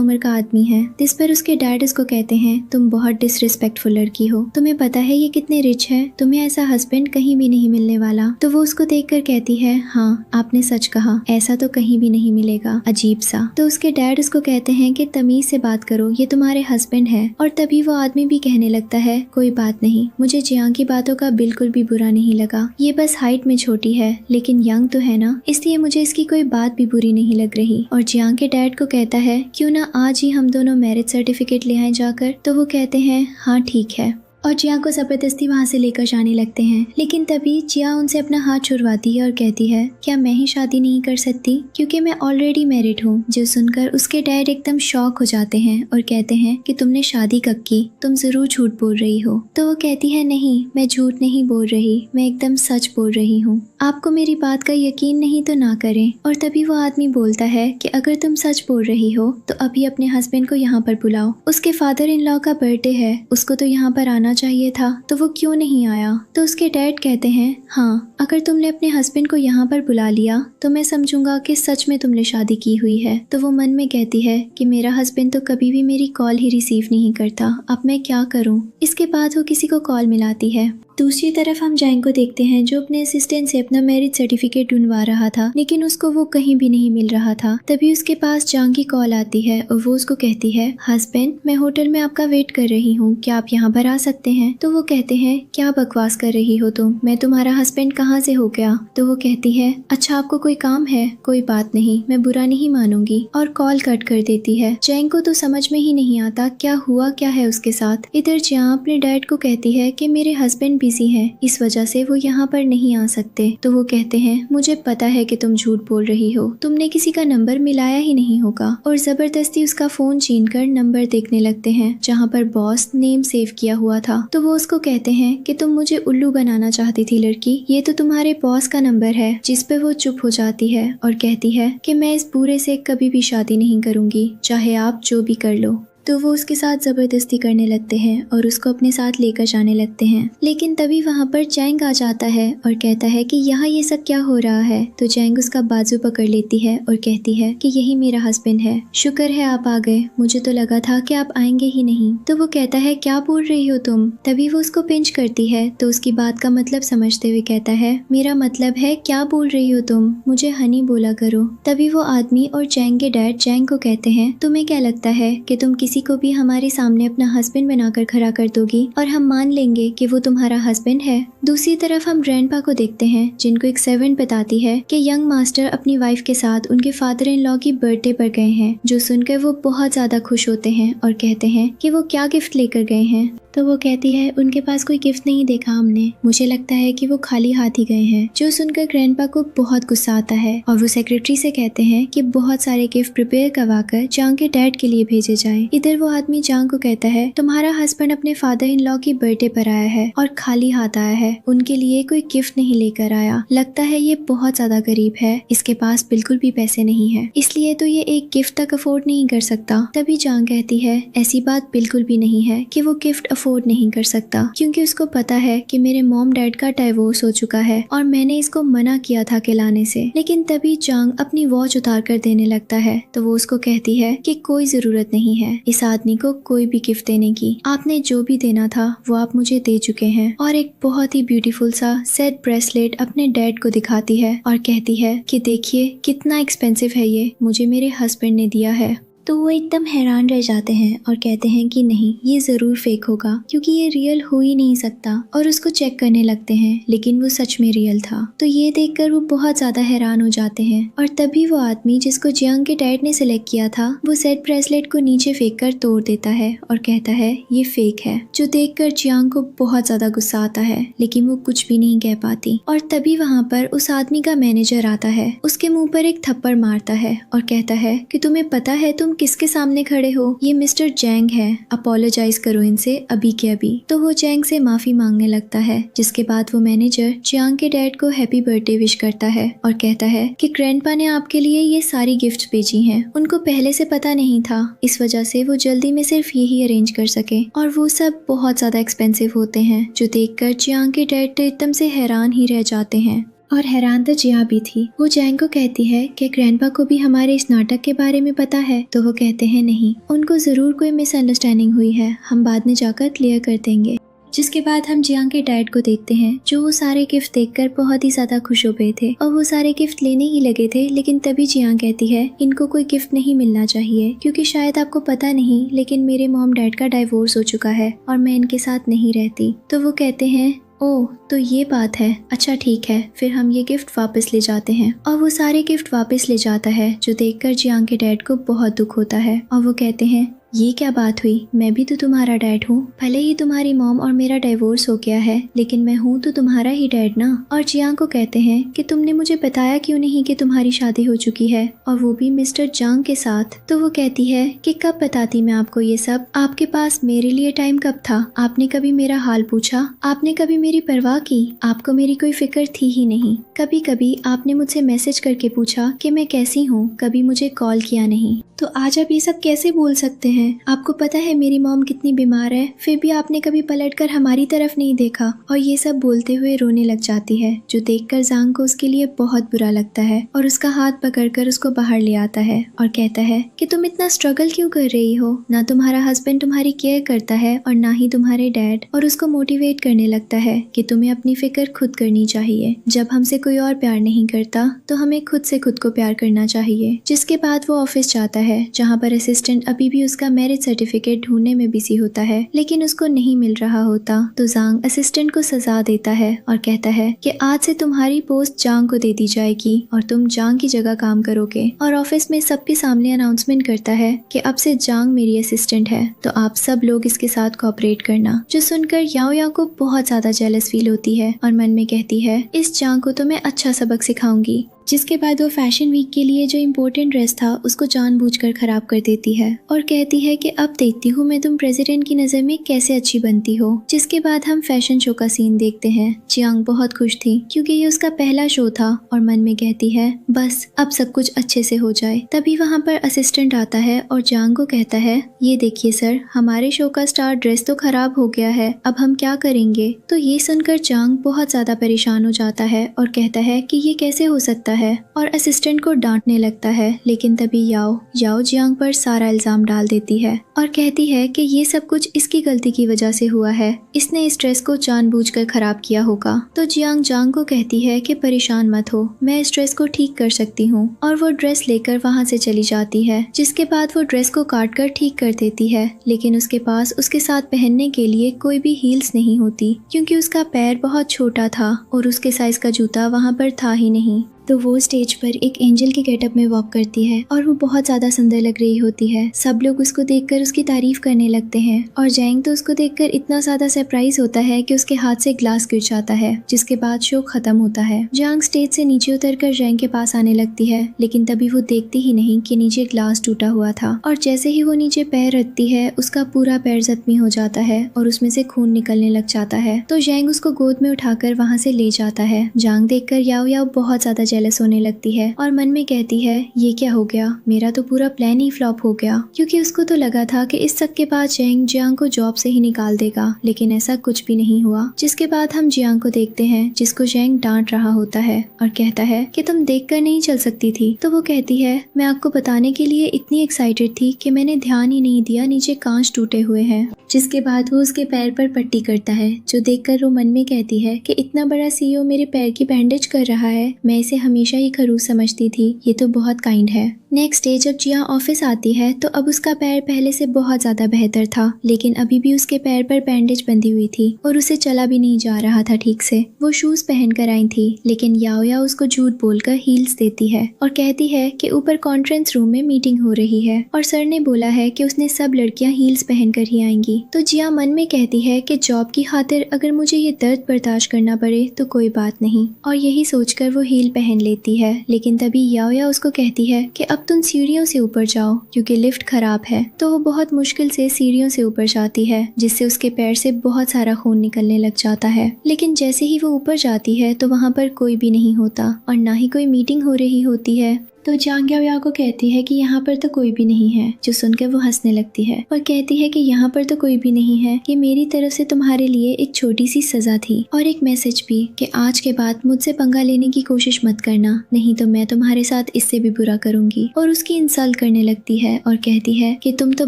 S1: उम्र का आदमी है। जिस पर उसके डैड उसको कहते हैं तुम बहुत डिसरिस्पेक्टफुल लड़की हो, तुम्हें पता है ये कितने रिच है, तुम्हें ऐसा हस्बैंड कहीं भी नहीं मिलने वाला। तो वो उसको देख कर कहती है हाँ आपने सच कहा, ऐसा तो कहीं भी नहीं मिलेगा, अजीब सा। तो उसके डैड उसको कहते हैं कि तमीज से बात करो, ये तुम्हारे हस्बैंड है। और तभी वो आदमी भी कहने लगता है कोई बात नहीं, मुझे जियांग की बातों का बिल्कुल भी बुरा नहीं लगा, ये बस हाइट में छोटी है लेकिन यंग तो है ना, इसलिए मुझे इसकी कोई बात भी बुरी नहीं लग रही। और जियांग के डैड को कहता है क्यों ना आज ही हम दोनों मैरिज सर्टिफिकेट ले आए जाकर। तो वो कहते हैं हाँ ठीक है, और जिया को जबरदस्ती वहाँ से लेकर जाने लगते हैं। लेकिन तभी जिया उनसे अपना हाथ छुड़वाती है और कहती है क्या मैं ही शादी नहीं कर सकती, क्योंकि मैं ऑलरेडी मैरिड हूँ। जो सुनकर उसके डैड एकदम शॉक हो जाते हैं और कहते हैं कि तुमने शादी कब की, तुम जरूर झूठ बोल रही हो। तो वो कहती है नहीं, मैं झूठ नहीं बोल रही, मैं एकदम सच बोल रही हूँ, आपको मेरी बात का यकीन नहीं तो ना करें। और तभी वो आदमी बोलता है कि अगर तुम सच बोल रही हो तो अभी अपने हस्बैंड को यहाँ पर बुलाओ, उसके फादर इन लॉ का बर्थडे है, उसको तो यहाँ पर आना चाहिए था, तो वो क्यों नहीं आया। तो उसके डैड कहते हैं हाँ अगर तुमने अपने हस्बैंड को यहाँ पर बुला लिया तो मैं समझूंगा कि सच में तुमने शादी की हुई है। तो वो मन में कहती है कि मेरा हस्बैंड तो कभी भी मेरी कॉल ही रिसीव नहीं करता, अब मैं क्या करूँ। इसके बाद वो किसी को कॉल मिलाती है। दूसरी तरफ हम जैंग को देखते हैं जो अपने असिस्टेंट से अपना मैरिज सर्टिफिकेट ढूंढवा रहा था, लेकिन उसको वो कहीं भी नहीं मिल रहा था। तभी उसके पास जैंग की कॉल आती है और वो उसको कहती है हस्बैंड मैं होटल में आपका वेट कर रही हूँ, क्या आप यहाँ पर आ सकते हैं। तो वो कहते हैं क्या बकवास कर रही हो तुम, मैं तुम्हारा हस्बैंड कहाँ से हो गया। तो वो कहती है अच्छा आपको कोई काम है, कोई बात नहीं, मैं बुरा नहीं मानूंगी, और कॉल कट कर देती है। जैंग को तो समझ में ही नहीं आता क्या हुआ क्या है उसके साथ। इधर जियांग अपने डैड को कहती है कि मेरे हस्बैंड बिजी है, इस वजह से वो यहाँ पर नहीं आ सकते। तो वो कहते हैं मुझे पता है कि तुम झूठ बोल रही हो, तुमने किसी का नंबर मिलाया ही नहीं होगा। और जबरदस्ती उसका फोन छीनकर नंबर देखने लगते हैं जहाँ पर बॉस नेम सेव किया हुआ था। तो वो उसको कहते हैं कि तुम मुझे उल्लू बनाना चाहती थी लड़की, ये तो तुम्हारे बॉस का नंबर है। जिस पे वो चुप हो जाती है और कहती है कि मैं इस बूढ़े से कभी भी शादी नहीं करूंगी, चाहे आप जो भी कर लो। तो वो उसके साथ जबरदस्ती करने लगते हैं और उसको अपने साथ लेकर जाने लगते हैं। लेकिन तभी वहाँ पर जैंग आ जाता है और कहता है कि यहाँ ये सब क्या हो रहा है। तो जैंग उसका बाजू पकड़ लेती है और कहती है कि यही मेरा हस्बैंड है, शुक्र है आप आ गए, मुझे तो लगा था कि आप आएंगे ही नहीं। तो वो कहता है क्या बोल रही हो तुम। तभी वो उसको पिंच करती है तो उसकी बात का मतलब समझते हुए कहता है मेरा मतलब है क्या बोल रही हो तुम, मुझे हनी बोला करो। तभी वो आदमी और जैंग के डैड जैंग को कहते हैं तुम्हें क्या लगता है कि तुम किसी को भी हमारे सामने अपना हस्बैंड बनाकर खड़ा कर दोगी और हम मान लेंगे कि वो तुम्हारा हस्बैंड है। दूसरी तरफ हम ग्रैंडपा को देखते हैं जिनको एक सर्वेंट बताती है कि यंग मास्टर अपनी वाइफ के साथ उनके फादर इन लॉ की बर्थडे पर गए हैं। जो सुनकर वो बहुत ज्यादा खुश होते हैं और कहते हैं कि वो क्या गिफ्ट लेकर गए हैं। तो वो कहती है उनके पास कोई गिफ्ट नहीं देखा हमने, मुझे लगता है कि वो खाली हाथ ही गए हैं। जो सुनकर ग्रैंडपा को बहुत गुस्सा आता है और वो सेक्रेटरी से कहते हैं कि बहुत सारे गिफ्ट प्रिपेयर करवाकर जांग के डैड के लिए भेजे जाएं। इधर वो आदमी जांग को कहता है तुम्हारा हस्बैंड अपने फादर इन लॉ की बर्थडे पर आया है और खाली हाथ आया है, उनके लिए कोई गिफ्ट नहीं लेकर आया, लगता है ये बहुत ज्यादा गरीब है, इसके पास बिल्कुल भी पैसे नहीं है, इसलिए तो ये एक गिफ्ट तक अफोर्ड नहीं कर सकता। तभी जांग कहती है ऐसी बात बिल्कुल भी नहीं है कि वो गिफ्ट अफोर्ड नहीं कर सकता क्योंकि उसको पता है कि मेरे मॉम डैड का डाइवोर्स हो चुका है और मैंने इसको मना किया था खिलाने से। लेकिन तभी चांग अपनी वॉच उतार कर देने लगता है तो वो उसको कहती है कि कोई जरूरत नहीं है इस आदमी को कोई भी गिफ्ट देने की, आपने जो भी देना था वो आप मुझे दे चुके हैं। और एक बहुत ही ब्यूटीफुल सा सेट ब्रेसलेट अपने डैड को दिखाती है और कहती है कि देखिए कितना एक्सपेंसिव है ये, मुझे मेरे हस्बैंड ने दिया है। तो वो एकदम हैरान रह जाते हैं और कहते हैं कि नहीं, ये ज़रूर फेक होगा क्योंकि ये रियल हो ही नहीं सकता, और उसको चेक करने लगते हैं लेकिन वो सच में रियल था। तो ये देखकर वो बहुत ज़्यादा हैरान हो जाते हैं और तभी वो आदमी जिसको जियांग के डैड ने सिलेक्ट किया था वो सेट ब्रेसलेट को नीचे फेंक कर तोड़ देता है और कहता है ये फेक है, जो देखकर जियांग को बहुत ज़्यादा गुस्सा आता है लेकिन वो कुछ भी नहीं कह पाती। और तभी वहाँ पर उस आदमी का मैनेजर आता है, उसके मुँह पर एक थप्पड़ मारता है और कहता है कि तुम्हें पता है तुम किसके सामने खड़े हो, ये मिस्टर जैंग है, अपोलोजाइज करो इनसे अभी के अभी। तो वो जैंग से माफी मांगने लगता है, जिसके बाद वो मैनेजर जियांग के डैड को हैप्पी बर्थडे विश करता है और कहता है कि ग्रैंडपा ने आपके लिए ये सारी गिफ्ट्स भेजी हैं, उनको पहले से पता नहीं था, इस वजह से वो जल्दी में सिर्फ यही अरेंज कर सके और वो सब बहुत ज्यादा एक्सपेंसिव होते हैं, जो देखकर जियांग के डैड तो एकदम से हैरान ही रह जाते हैं। और हैरान तो जिया भी थी। वो जैंग को कहती है कि ग्रैंडपा को भी हमारे इस नाटक के बारे में पता है, तो वो कहते हैं नहीं, उनको जरूर कोई मिसअंडरस्टैंडिंग हुई है, हम बाद में जाकर क्लियर कर देंगे। जिसके बाद हम जियांग के डैड को देखते हैं जो वो सारे गिफ्ट देखकर बहुत ही ज्यादा खुश हो गए थे और वो सारे गिफ्ट लेने ही लगे थे, लेकिन तभी जियांग कहती है इनको कोई गिफ्ट नहीं मिलना चाहिए क्योंकि शायद आपको पता नहीं लेकिन मेरे मॉम डैड का डाइवोर्स हो चुका है और मैं इनके साथ नहीं रहती। तो वो कहते हैं ओह तो ये बात है, अच्छा ठीक है, फिर हम ये गिफ्ट वापस ले जाते हैं। और वो सारे गिफ्ट वापस ले जाता है, जो देखकर जियांग के डैड को बहुत दुख होता है और वो कहते हैं ये क्या बात हुई, मैं भी तो तुम्हारा डैड हूँ, भले ही तुम्हारी मॉम और मेरा डाइवोर्स हो गया है लेकिन मैं हूँ तो तुम्हारा ही डैड ना। और जियांग को कहते हैं कि तुमने मुझे बताया क्यों नहीं कि तुम्हारी शादी हो चुकी है और वो भी मिस्टर जांग के साथ। तो वो कहती है कि कब बताती मैं आपको ये सब, आपके पास मेरे लिए टाइम कब था, आपने कभी मेरा हाल पूछा, आपने कभी मेरी परवाह की, आपको मेरी कोई फिक्र थी ही नहीं। कभी कभी आपने मुझसे मैसेज करके पूछा कि मैं कैसी हूँ, कभी मुझे कॉल किया नहीं। तो आज आप ये सब कैसे बोल सकते हैं, आपको पता है मेरी मॉम कितनी बीमार है, फिर भी आपने कभी पलटकर हमारी तरफ नहीं देखा। और ये सब बोलते हुए रोने लग जाती है, जो देखकर जांग को उसके लिए बहुत बुरा लगता है और उसका हाथ पकड़कर उसको बाहर ले आता है और कहता है कि तुम इतना स्ट्रगल क्यों कर रही हो, ना तुम्हारा हस्बैंड तुम्हारी केयर करता है और ना ही तुम्हारे डैड। और उसको मोटिवेट करने लगता है कि तुम्हें अपनी फिक्र खुद करनी चाहिए, जब हमसे कोई और प्यार नहीं करता तो हमें खुद से खुद को प्यार करना चाहिए। जिसके बाद वो ऑफिस जाता है जहाँ पर असिस्टेंट अभी भी उसका मैरिज सर्टिफिकेट ढूंढने में बिजी होता है लेकिन उसको नहीं मिल रहा होता। तो जांग असिस्टेंट को सजा देता है और कहता है कि आज से तुम्हारी पोस्ट जांग को दे दी जाएगी और तुम जांग की जगह काम करोगे। और ऑफिस में सबके सामने अनाउंसमेंट करता है कि अब से जांग मेरी असिस्टेंट है, तो आप सब लोग इसके साथ कोऑपरेट करना। जो सुनकर याओ याओ को बहुत ज्यादा जेलस फील होती है और मन में कहती है इस जांग को तो मैं अच्छा सबक सिखाऊंगी। जिसके बाद वो फैशन वीक के लिए जो इम्पोर्टेंट ड्रेस था उसको जानबूझकर खराब कर देती है और कहती है कि अब देखती हूँ मैं तुम प्रेसिडेंट की नजर में कैसे अच्छी बनती हो। जिसके बाद हम फैशन शो का सीन देखते हैं। जियांग बहुत खुश थी क्योंकि ये उसका पहला शो था और मन में कहती है बस अब सब कुछ अच्छे से हो जाए। तभी वहाँ पर असिस्टेंट आता है और जियांग को कहता है ये देखिए सर, हमारे शो का स्टार ड्रेस तो खराब हो गया है, अब हम क्या करेंगे। तो ये सुनकर जियांग बहुत ज्यादा परेशान हो जाता है और कहता है कि ये कैसे हो सकता है और असिस्टेंट को डांटने लगता है। लेकिन तभी याओ जियांग पर सारा इल्जाम डाल देती है और कहती है कि ये सब कुछ इसकी गलती की वजह से हुआ है, इसने इस ड्रेस को जानबूझकर खराब किया होगा। तो जियांग को कहती है कि परेशान मत हो, मैं इस ड्रेस को ठीक कर सकती हूँ और वो ड्रेस लेकर वहाँ से चली जाती है। जिसके बाद वो ड्रेस को काट कर ठीक कर देती है लेकिन उसके पास उसके साथ पहनने के लिए कोई भी हील्स नहीं होती क्योंकि उसका पैर बहुत छोटा था और उसके साइज का जूता वहाँ पर था ही नहीं। तो वो स्टेज पर एक एंजल की गेटअप में वॉक करती है और वो बहुत ज्यादा सुंदर लग रही होती है। सब लोग उसको देखकर उसकी तारीफ करने लगते हैं और जैंग तो उसको देखकर इतना ज्यादा सरप्राइज होता है कि उसके हाथ से ग्लास गिर जाता है। जिसके बाद शो खत्म होता है। जियांग स्टेज से नीचे उतरकर जैंग के पास आने लगती है लेकिन तभी वो देखती ही नहीं कि नीचे ग्लास टूटा हुआ था और जैसे ही वो नीचे पैर रखती है उसका पूरा पैर जख्मी हो जाता है और उसमें से खून निकलने लग जाता है। तो जैंग उसको गोद में उठाकर वहाँ से ले जाता है। जियांग देखकर याओ याओ बहुत ज्यादा जेलस होने लगती है और मन में कहती है ये क्या हो गया, मेरा तो पूरा प्लान ही फ्लॉप हो गया। क्योंकि उसको तो लगा था कि इस सब के बाद चैंग जियांग को जॉब से ही निकाल देगा, लेकिन ऐसा कुछ भी नहीं हुआ। जिसके बाद हम जियांग को देखते हैं जिसको चैंग डांट रहा होता है और कहता है कि तुम देखकर नहीं चल सकती थी। तो वो कहती है मैं आपको बताने के लिए इतनी एक्साइटेड थी कि मैंने ध्यान ही नहीं दिया नीचे कांच टूटे हुए हैं। जिसके बाद वो उसके पैर पर पट्टी करता है, जो देखकर वो मन में कहती है कि इतना बड़ा सीईओ मेरे पैर की बैंडेज कर रहा है, मैं इसे हमेशा ही खरूस समझती थी, ये तो बहुत काइंड है। नेक्स्ट डे जब जिया ऑफिस आती है तो अब उसका पैर पहले से बहुत ज्यादा बेहतर था, लेकिन अभी भी उसके पैर पर बैंडेज बंधी हुई थी और उसे चला भी नहीं जा रहा था ठीक से। वो शूज पहन कर आई थी, लेकिन याओ उसको झूठ बोलकर हील्स देती है और कहती है कि ऊपर कॉन्फ्रेंस रूम में मीटिंग हो रही है और सर ने बोला है कि उसने सब लड़कियां हील्स पहनकर ही आएंगी। तो जिया मन में कहती है कि जॉब की खातिर अगर मुझे ये दर्द बर्दाश्त करना पड़े तो कोई बात नहीं, और यही सोचकर वो हील पहन लेती है। लेकिन तभी याओ उसको कहती है कि अब तुम सीढ़ियों से ऊपर जाओ क्योंकि लिफ्ट खराब है। तो वो बहुत मुश्किल से सीढ़ियों से ऊपर जाती है, जिससे उसके पैर से बहुत सारा खून निकलने लग जाता है। लेकिन जैसे ही वो ऊपर जाती है तो वहाँ पर कोई भी नहीं होता और ना ही कोई मीटिंग हो रही होती है। तो जांग याओ को कहती है कि यहाँ पर तो कोई भी नहीं है, जो सुनकर वो हंसने लगती है और कहती है कि यहाँ पर तो कोई भी नहीं है, कि मेरी तरफ से तुम्हारे लिए एक छोटी सी सजा थी और एक मैसेज भी कि आज के बाद मुझसे पंगा लेने की कोशिश मत करना, नहीं तो मैं तुम्हारे साथ इससे भी बुरा करूंगी। और उसकी इंसल्ट करने लगती है और कहती है कि तुम तो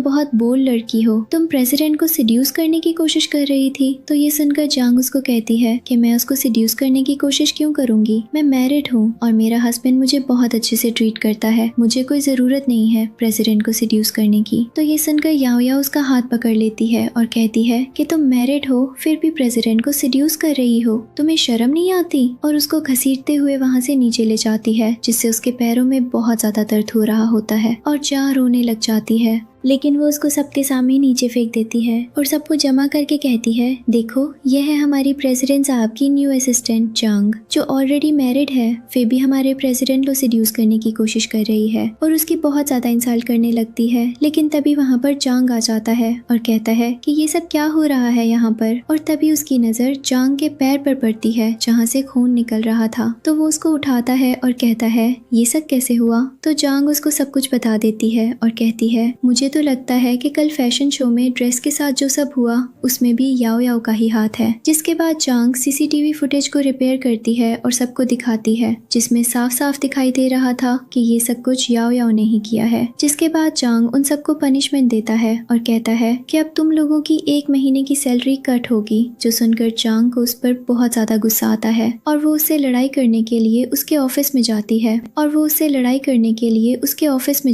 S1: बहुत बोल्ड लड़की हो, तुम प्रेसिडेंट को सिड्यूस करने की कोशिश कर रही थी। तो ये सुनकर जांग उसको कहती है कि मैं उसको सिड्यूस करने की कोशिश क्यों करूंगी, मैं मैरिड हूँ और मेरा हस्बैंड मुझे बहुत अच्छे से करता है, मुझे कोई जरूरत नहीं है प्रेसिडेंट को सिड्यूस करने की। तो ये सुनकर याओ उसका हाथ पकड़ लेती है और कहती है कि तुम मैरिड हो फिर भी प्रेसिडेंट को सिड्यूस कर रही हो, तुम्हें शर्म नहीं आती। और उसको घसीटते हुए वहाँ से नीचे ले जाती है, जिससे उसके पैरों में बहुत ज्यादा दर्द हो रहा होता है और जा रोने लग जाती है। लेकिन वो उसको सबके सामने नीचे फेंक देती है और सबको जमा करके कहती है देखो यह है हमारी प्रेसिडेंट साहब की न्यू असिस्टेंट जांग, जो ऑलरेडी मैरिड है फिर भी हमारे प्रेसिडेंट को सिड्यूस करने की कोशिश कर रही है और उसकी बहुत ज्यादा इंसल्ट करने लगती है। लेकिन तभी वहाँ पर जांग आ जाता है और कहता है कि ये सब क्या हो रहा है यहाँ पर। और तभी उसकी नजर जांग के पैर पर पड़ती है जहाँ से खून निकल रहा था। तो वो उसको उठाता है और कहता है ये सब कैसे हुआ। तो जांग उसको सब कुछ बता देती है और कहती है मुझे तो लगता है कि कल फैशन शो में ड्रेस के साथ जो सब हुआ उसमें भी याओ का ही हाथ है। जिसके बाद जांग सीसीटीवी फुटेज को रिपेयर करती है और सबको दिखाती है, जिसमें साफ साफ दिखाई दे रहा था कि ये सब कुछ याओ ने ही किया है। जिसके बाद जांग उन सबको पनिशमेंट देता है और कहता है कि अब तुम लोगों की 1 महीने की सैलरी कट होगी। जो सुनकर जांग को उस पर बहुत ज्यादा गुस्सा आता है और वो उससे लड़ाई करने के लिए उसके ऑफिस में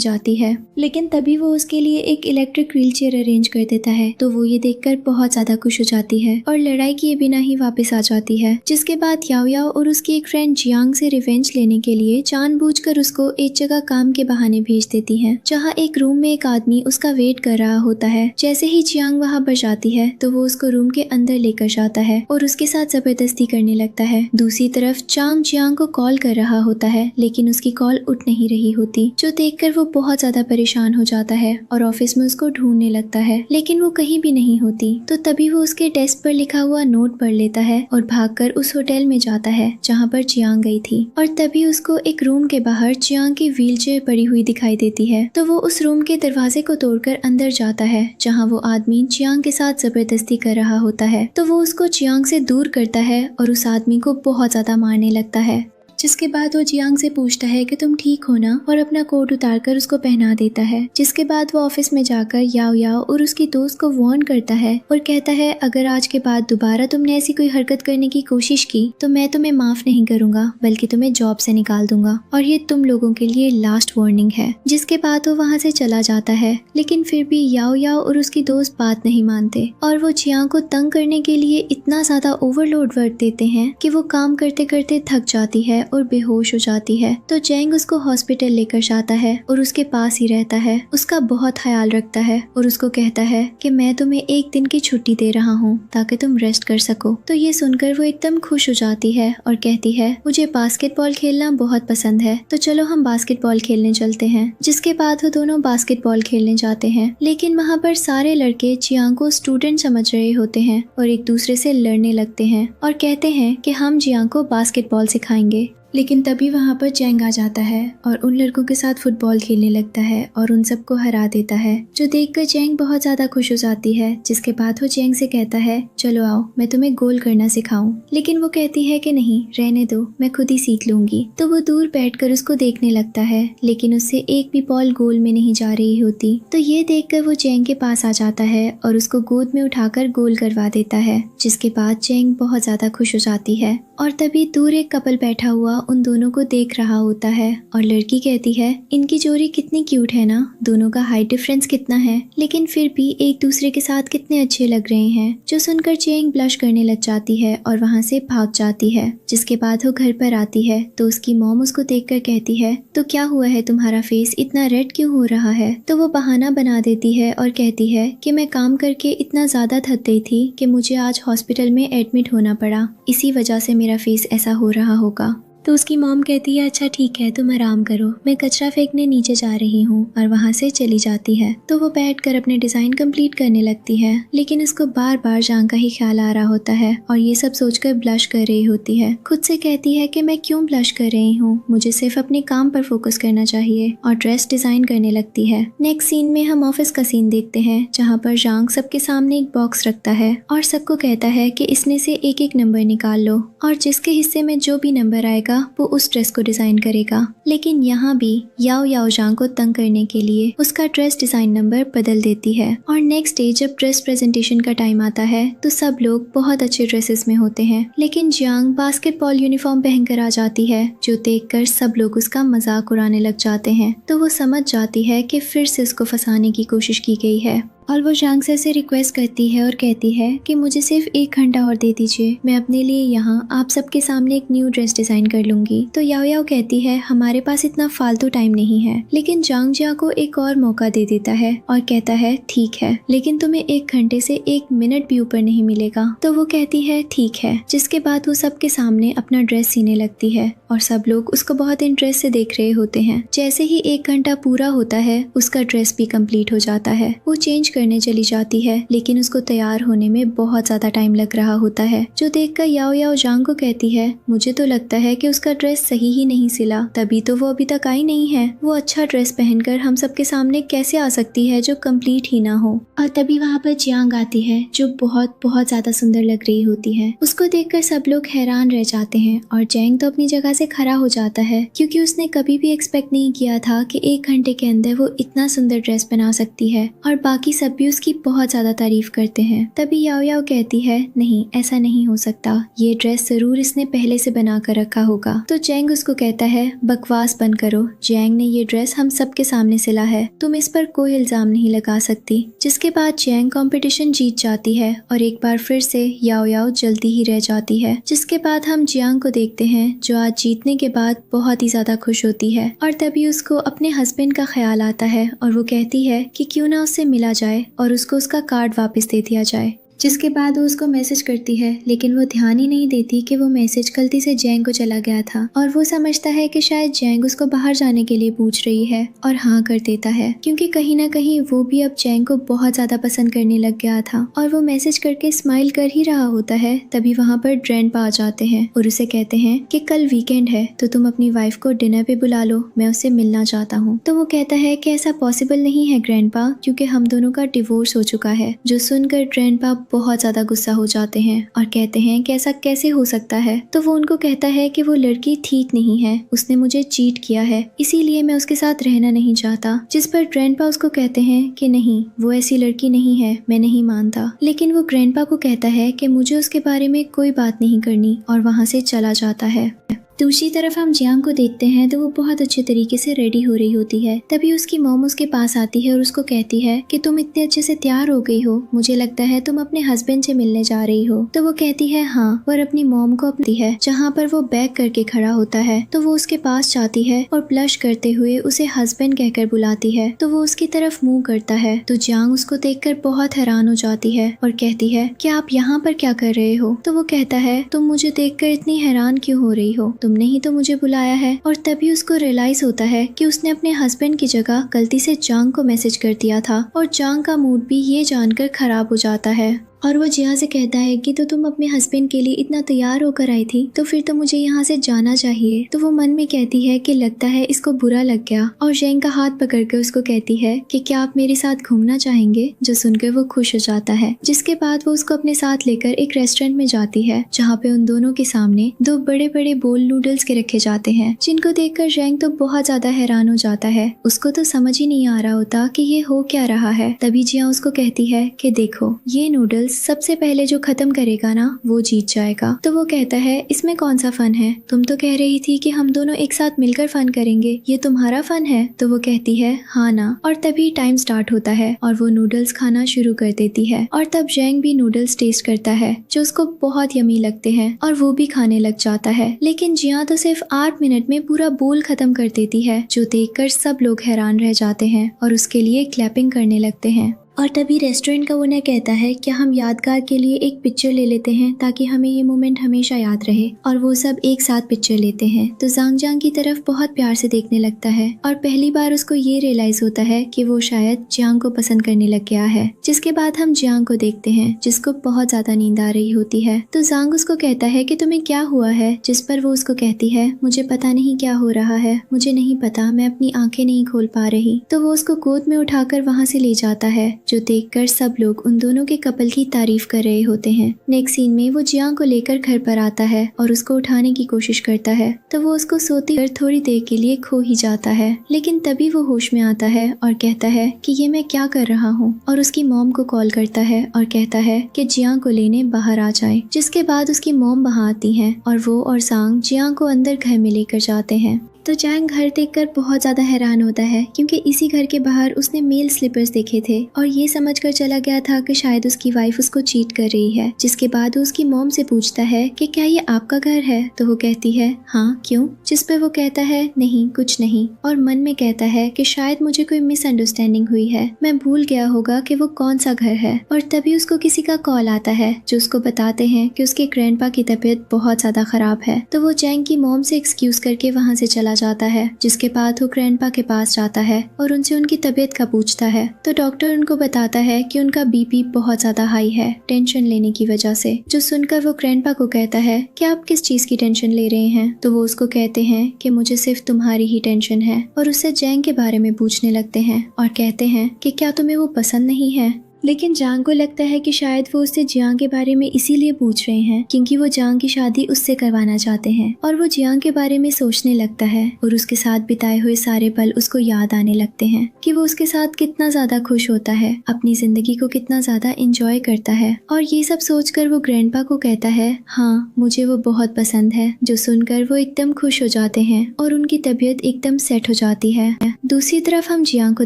S1: जाती है लेकिन तभी वो उसके लिए एक इलेक्ट्रिक व्हील चेयर अरेंज कर देता है। तो वो ये देखकर बहुत ज्यादा खुश हो जाती है और लड़ाई किए बिना ही वापस आ जाती है। जिसके बाद याओ और उसकी एक फ्रेंड जियांग से रिवेंज लेने के लिए जानबूझकर उसको एक जगह काम के बहाने भेज देती है, जहाँ एक रूम में एक आदमी उसका वेट कर रहा होता है। जैसे ही जियांग वहाँ पर जाती है तो वो उसको रूम के अंदर लेकर जाता है और उसके साथ जबरदस्ती करने लगता है। दूसरी तरफ चांग जियांग को कॉल कर रहा होता है, लेकिन उसकी कॉल उठ नहीं रही होती, जो देखकर वो बहुत ज्यादा परेशान हो जाता है और ऑफिस में उसको ढूंढने लगता है, लेकिन वो कहीं भी नहीं होती। तो तभी वो उसके डेस्क पर लिखा हुआ नोट पढ़ लेता है और भागकर उस होटल में जाता है जहाँ पर जियांग गई थी। और तभी उसको एक रूम के बाहर जियांग की व्हीलचेयर पड़ी हुई दिखाई देती है। तो वो उस रूम के दरवाजे को तोड़कर अंदर जाता है, जहाँ वो आदमी जियांग के साथ जबरदस्ती कर रहा होता है। तो वो उसको जियांग से दूर करता है और उस आदमी को बहुत ज्यादा मारने लगता है। जिसके बाद वो जियांग से पूछता है कि तुम ठीक हो ना, और अपना कोट उतारकर उसको पहना देता है। जिसके बाद वो ऑफिस में जाकर याओ और उसकी दोस्त को वार्न करता है और कहता है अगर आज के बाद दोबारा तुमने ऐसी कोई हरकत करने की कोशिश की तो मैं तुम्हें माफ नहीं करूंगा, बल्कि तुम्हें जॉब से निकाल दूंगा और ये तुम लोगों के लिए लास्ट वार्निंग है। जिसके बाद वो वहाँ से चला जाता है, लेकिन फिर भी याओ और उसकी दोस्त बात नहीं मानते और वो जियांग को तंग करने के लिए इतना ज्यादा ओवरलोड वर्क देते हैं कि वो काम करते करते थक जाती है और बेहोश हो जाती है। तो जैंग उसको हॉस्पिटल लेकर जाता है और उसके पास ही रहता है, उसका बहुत ख्याल रखता है और उसको कहता है कि मैं तुम्हें 1 दिन की छुट्टी दे रहा हूँ ताकि तुम रेस्ट कर सको। तो ये सुनकर वो एकदम खुश हो जाती है और कहती है मुझे बास्केटबॉल खेलना बहुत पसंद है, तो चलो हम बास्केटबॉल खेलने चलते हैं। जिसके बाद वो दोनों बास्केटबॉल खेलने जाते हैं, लेकिन वहाँ पर सारे लड़के जियांग को स्टूडेंट समझ रहे होते हैं और एक दूसरे से लड़ने लगते हैं और कहते हैं कि हम जियांग को बास्केटबॉल सिखाएंगे। लेकिन तभी वहाँ पर जैंग आ जाता है और उन लड़कों के साथ फुटबॉल खेलने लगता है और उन सबको हरा देता है, जो देखकर जैंग बहुत ज्यादा खुश हो जाती है। जिसके बाद वो जैंग से कहता है चलो आओ मैं तुम्हें गोल करना सिखाऊं, लेकिन वो कहती है कि नहीं रहने दो, मैं खुद ही सीख लूंगी। तो वो दूर बैठकर उसको देखने लगता है, लेकिन उससे एक भी बॉल गोल में नहीं जा रही होती। तो ये देखकर वो जैंग के पास आ जाता है और उसको गोद में उठाकर गोल करवा देता है, जिसके बाद जैंग बहुत ज्यादा खुश हो जाती है। और तभी दूर एक कपल बैठा हुआ उन दोनों को देख रहा होता है और लड़की कहती है इनकी जोड़ी कितनी क्यूट है ना, दोनों का हाइट डिफरेंस कितना है, लेकिन फिर भी एक दूसरे के साथ कितने अच्छे लग रहे हैं। जो सुनकर जैंग ब्लश करने लग जाती है और वहाँ से भाग जाती है। जिसके बाद वो घर पर आती है तो उसकी मॉम उसको देखकर कहती है तो क्या हुआ है, तुम्हारा फेस इतना रेड क्यों हो रहा है। तो वो बहाना बना देती है और कहती है कि मैं काम करके इतना ज्यादा थक गई थी कि मुझे आज हॉस्पिटल में एडमिट होना पड़ा, इसी वजह से मेरा फेस ऐसा हो रहा होगा। तो उसकी मॉम कहती है अच्छा ठीक है तुम आराम करो, मैं कचरा फेंकने नीचे जा रही हूँ, और वहाँ से चली जाती है। तो वो बैठकर अपने डिजाइन कंप्लीट करने लगती है, लेकिन उसको बार बार जैंग का ही ख्याल आ रहा होता है और ये सब सोचकर ब्लश कर रही होती है। खुद से कहती है कि मैं क्यों ब्लश कर रही हूँ, मुझे सिर्फ अपने काम पर फोकस करना चाहिए, और ड्रेस डिजाइन करने लगती है। नेक्स्ट सीन में हम ऑफिस का सीन देखते हैं, जहाँ पर जैंग सबके सामने एक बॉक्स रखता है और सबको कहता है कि इसमें से एक एक नंबर निकाल लो, और जिसके हिस्से में जो भी नंबर आएगा वो उस ड्रेस को डिजाइन करेगा। लेकिन यहाँ भी याओ याओ जैंग को तंग करने के लिए उसका ड्रेस डिजाइन नंबर बदल देती है। और नेक्स्ट डे जब ड्रेस प्रेजेंटेशन का टाइम आता है तो सब लोग बहुत अच्छे ड्रेसेस में होते हैं, लेकिन जैंग बास्केटबॉल यूनिफॉर्म पहनकर आ जाती है, जो देखकर सब लोग उसका मजाक उड़ाने लग जाते हैं। तो वो समझ जाती है कि फिर से उसको फंसाने की कोशिश की गई है और वो जैंग से रिक्वेस्ट करती है और कहती है कि मुझे सिर्फ 1 घंटा और दे दीजिए, मैं अपने लिए यहाँ आप सबके सामने एक न्यू ड्रेस डिजाइन कर लूंगी। तो याओ याओ कहती है हमारे पास इतना फालतू टाइम नहीं है, लेकिन जैंग जिया को एक और मौका दे देता है और कहता है ठीक है, लेकिन तुम्हें 1 घंटे से 1 मिनट भी ऊपर नहीं मिलेगा। तो वो कहती है ठीक है, जिसके बाद वो सबके सामने अपना ड्रेस सीने लगती है और सब लोग उसको बहुत इंटरेस्ट से देख रहे होते हैं। जैसे ही 1 घंटा पूरा होता है उसका ड्रेस भी कंप्लीट हो जाता है। वो चेंज करने चली जाती है, लेकिन उसको तैयार होने में बहुत ज्यादा टाइम लग रहा होता है, जो देखकर याओ याओ जैंग को कहती है मुझे तो लगता है कि उसका ड्रेस सही ही नहीं सिला, तभी तो वो अभी तक आई नहीं है। वो अच्छा ड्रेस पहनकर हम सबके सामने कैसे आ सकती है जो कंप्लीट ही ना हो। और तभी वहाँ पर जैंग आती है जो बहुत बहुत ज्यादा सुंदर लग रही होती है। उसको देखकर सब लोग हैरान रह जाते हैं और जैंग तो अपनी जगह से खड़ा हो जाता है, क्योंकि उसने कभी भी एक्सपेक्ट नहीं किया था कि 1 घंटे के अंदर वो इतना सुंदर ड्रेस बना सकती है, और बाकी सब भी उसकी बहुत ज्यादा तारीफ करते हैं। तभी याओ याओ कहती है नहीं ऐसा नहीं हो सकता, ये ड्रेस जरूर इसने पहले से बना कर रखा होगा। तो जैंग उसको कहता है बकवास बंद करो, जैंग ने ये ड्रेस हम सबके सामने सिला है, तुम इस पर कोई इल्जाम नहीं लगा सकती। जिसके बाद जैंग कंपटीशन जीत जाती है और एक बार फिर से याओ याओ जल्दी ही रह जाती है। जिसके बाद हम जियांग को देखते हैं जो आज जीतने के बाद बहुत ही ज्यादा खुश होती है, और तभी उसको अपने हस्बैंड का ख्याल आता है और वो कहती है कि क्यों ना उससे मिला जाए और उसको उसका कार्ड वापस दे दिया जाए। जिसके बाद वो उसको मैसेज करती है, लेकिन वो ध्यान ही नहीं देती कि वो मैसेज गलती से जैंग को चला गया था, और वो समझता है कि शायद जैंग उसको बाहर जाने के लिए पूछ रही है, और हाँ कर देता है, क्योंकि कहीं ना कहीं वो भी अब जैंग को बहुत ज्यादा पसंद करने लग गया था। और वो मैसेज करके स्माइल कर ही रहा होता है, तभी वहाँ पर ग्रैंडपा आ जाते हैं और उसे कहते हैं कि कल वीकेंड है तो तुम अपनी वाइफ को डिनर पे बुला लो, मैं उससे मिलना चाहता हूँ। तो वो कहता है कि ऐसा पॉसिबल नहीं है ग्रैंडपा, क्योंकि हम दोनों का डिवोर्स हो चुका है। जो सुनकर ग्रैंडपा बहुत ज्यादा गुस्सा हो जाते हैं और कहते हैं कि ऐसा कैसे हो सकता है। तो वो उनको कहता है कि वो लड़की ठीक नहीं है, उसने मुझे चीट किया है, इसीलिए मैं उसके साथ रहना नहीं चाहता। जिस पर ग्रैंडपा उसको कहते हैं कि नहीं वो ऐसी लड़की नहीं है, मैं नहीं मानता। लेकिन वो ग्रैंडपा को कहता है कि मुझे उसके बारे में कोई बात नहीं करनी, और वहाँ से चला जाता है। दूसरी तरफ हम जियांग को देखते हैं तो वो बहुत अच्छे तरीके से रेडी हो रही होती है। तभी उसकी मॉम उसके पास आती है और उसको कहती है कि तुम इतने अच्छे से तैयार हो गई हो, मुझे लगता है तुम अपने हस्बैंड से मिलने जा रही हो। तो वो कहती है हाँ, और अपनी मॉम को अपनी है जहाँ पर वो बैग करके खड़ा होता है। तो वो उसके पास जाती है और ब्लश करते हुए उसे हस्बैंड कहकर बुलाती है। तो वो उसकी तरफ मुंह करता है तो जियांग उसको देखकर बहुत हैरान हो जाती है और कहती है कि आप यहाँ पर क्या कर रहे हो। तो वो कहता है तुम मुझे देखकर इतनी हैरान क्यों हो रही हो, तुमने ही तो मुझे बुलाया है। और तभी उसको रियलाइज होता है कि उसने अपने हस्बैंड की जगह गलती से जियांग को मैसेज कर दिया था, और जियांग का मूड भी ये जानकर खराब हो जाता है। और वो जिया से कहता है कि तो तुम अपने हस्बैंड के लिए इतना तैयार होकर आई थी तो फिर तो मुझे यहाँ से जाना चाहिए। तो वो मन में कहती है कि लगता है इसको बुरा लग गया और जेंग का हाथ पकड़कर उसको कहती है कि क्या आप मेरे साथ घूमना चाहेंगे, जो सुनकर वो खुश हो जाता है। जिसके बाद वो उसको अपने साथ लेकर एक रेस्टोरेंट में जाती है जहाँ पे उन दोनों के सामने 2 बड़े बड़े बोल नूडल्स के रखे जाते हैं, जिनको देखकर जेंग तो बहुत ज्यादा हैरान हो जाता है। उसको तो समझ ही नहीं आ रहा होता कि ये हो क्या रहा है। तभी जिया उसको कहती है कि देखो ये नूडल्स सबसे पहले जो खत्म करेगा ना वो जीत जाएगा। तो वो कहता है इसमें कौन सा फन है, तुम तो कह रही थी कि हम दोनों एक साथ मिलकर फन करेंगे, ये तुम्हारा फन है। तो वो कहती है हाँ ना। और तभी टाइम स्टार्ट होता है और वो नूडल्स खाना शुरू कर देती है और तब जेंग भी नूडल्स टेस्ट करता है जो उसको बहुत यमी लगते हैं और वो भी खाने लग जाता है। लेकिन जिया तो सिर्फ 8 मिनट में पूरा बोल खत्म कर देती है, जो देखकर सब लोग हैरान रह जाते हैं और उसके लिए क्लैपिंग करने लगते हैं। और तभी रेस्टोरेंट का ओनर कहता है क्या हम यादगार के लिए एक पिक्चर ले लेते हैं ताकि हमें ये मोमेंट हमेशा याद रहे। और वो सब एक साथ पिक्चर लेते हैं। तो जांग जांग की तरफ बहुत प्यार से देखने लगता है और पहली बार उसको ये रियलाइज होता है कि वो शायद जियांग को पसंद करने लग गया है। जिसके बाद हम जियांग को देखते हैं जिसको बहुत ज्यादा नींद आ रही होती है। तो जांग उसको कहता है कि तुम्हें क्या हुआ है, जिस पर वो उसको कहती है मुझे पता नहीं क्या हो रहा है, मुझे नहीं पता, मैं अपनी आंखें नहीं खोल पा रही। तो वो उसको गोद में उठाकर वहाँ से ले जाता है, जो देखकर सब लोग उन दोनों के कपल की तारीफ कर रहे होते हैं। नेक्स्ट सीन में वो जियांग को लेकर घर पर आता है और उसको उठाने की कोशिश करता है। तो वो उसको सोती कर थोड़ी देर के लिए खो ही जाता है, लेकिन तभी वो होश में आता है और कहता है कि ये मैं क्या कर रहा हूँ, और उसकी मॉम को कॉल करता है और कहता है कि जियांग को लेने बाहर आ जाए। जिसके बाद उसकी मॉम वहाँ आती है और वो और सांग जियांग को अंदर घर में लेकर जाते हैं। तो जैंग घर देखकर बहुत ज्यादा हैरान होता है क्योंकि इसी घर के बाहर उसने मेल स्लीपर्स देखे थे और ये समझकर चला गया था कि शायद उसकी वाइफ उसको चीट कर रही है। जिसके बाद वो उसकी मॉम से पूछता है कि क्या ये आपका घर है। तो वो कहती है हाँ क्यों। जिस पे वो कहता है नहीं कुछ नहीं, और मन में कहता है कि शायद मुझे कोई मिसअंडरस्टैंडिंग हुई है, मैं भूल गया होगा कि वो कौन सा घर है। और तभी उसको किसी का कॉल आता है जो उसको बताते हैं कि उसके ग्रैंडपा की तबीयत बहुत ज्यादा खराब है। तो वो जैंग की मॉम से एक्सक्यूज करके वहाँ से चला जाता है। जिसके बाद वो ग्रैंडपा के पास जाता है और उनसे उनकी तबीयत का पूछता है। तो डॉक्टर उनको बताता है कि उनका बीपी बहुत ज्यादा हाई है टेंशन लेने की वजह से। जो सुनकर वो ग्रैंडपा को कहता है कि आप किस चीज की टेंशन ले रहे हैं। तो वो उसको कहते हैं कि मुझे सिर्फ तुम्हारी ही टेंशन है, और उससे जैंग के बारे में पूछने लगते हैं और कहते हैं कि क्या तुम्हें वो पसंद नहीं है। लेकिन जांग को लगता है कि शायद वो उससे जियांग के बारे में इसीलिए पूछ रहे हैं क्योंकि वो जांग की शादी उससे करवाना चाहते हैं। और वो जियांग के बारे में सोचने लगता है और उसके साथ बिताए हुए सारे पल उसको याद आने लगते हैं कि वो उसके साथ कितना ज्यादा खुश होता है, अपनी जिंदगी को कितना ज्यादा एंजॉय करता है। और ये सब सोचकर वो ग्रैंडपा को कहता है हाँ मुझे वो बहुत पसंद है। जो सुनकर वो एकदम खुश हो जाते हैं और उनकी तबीयत एकदम सेट हो जाती है। दूसरी तरफ हम जियांग को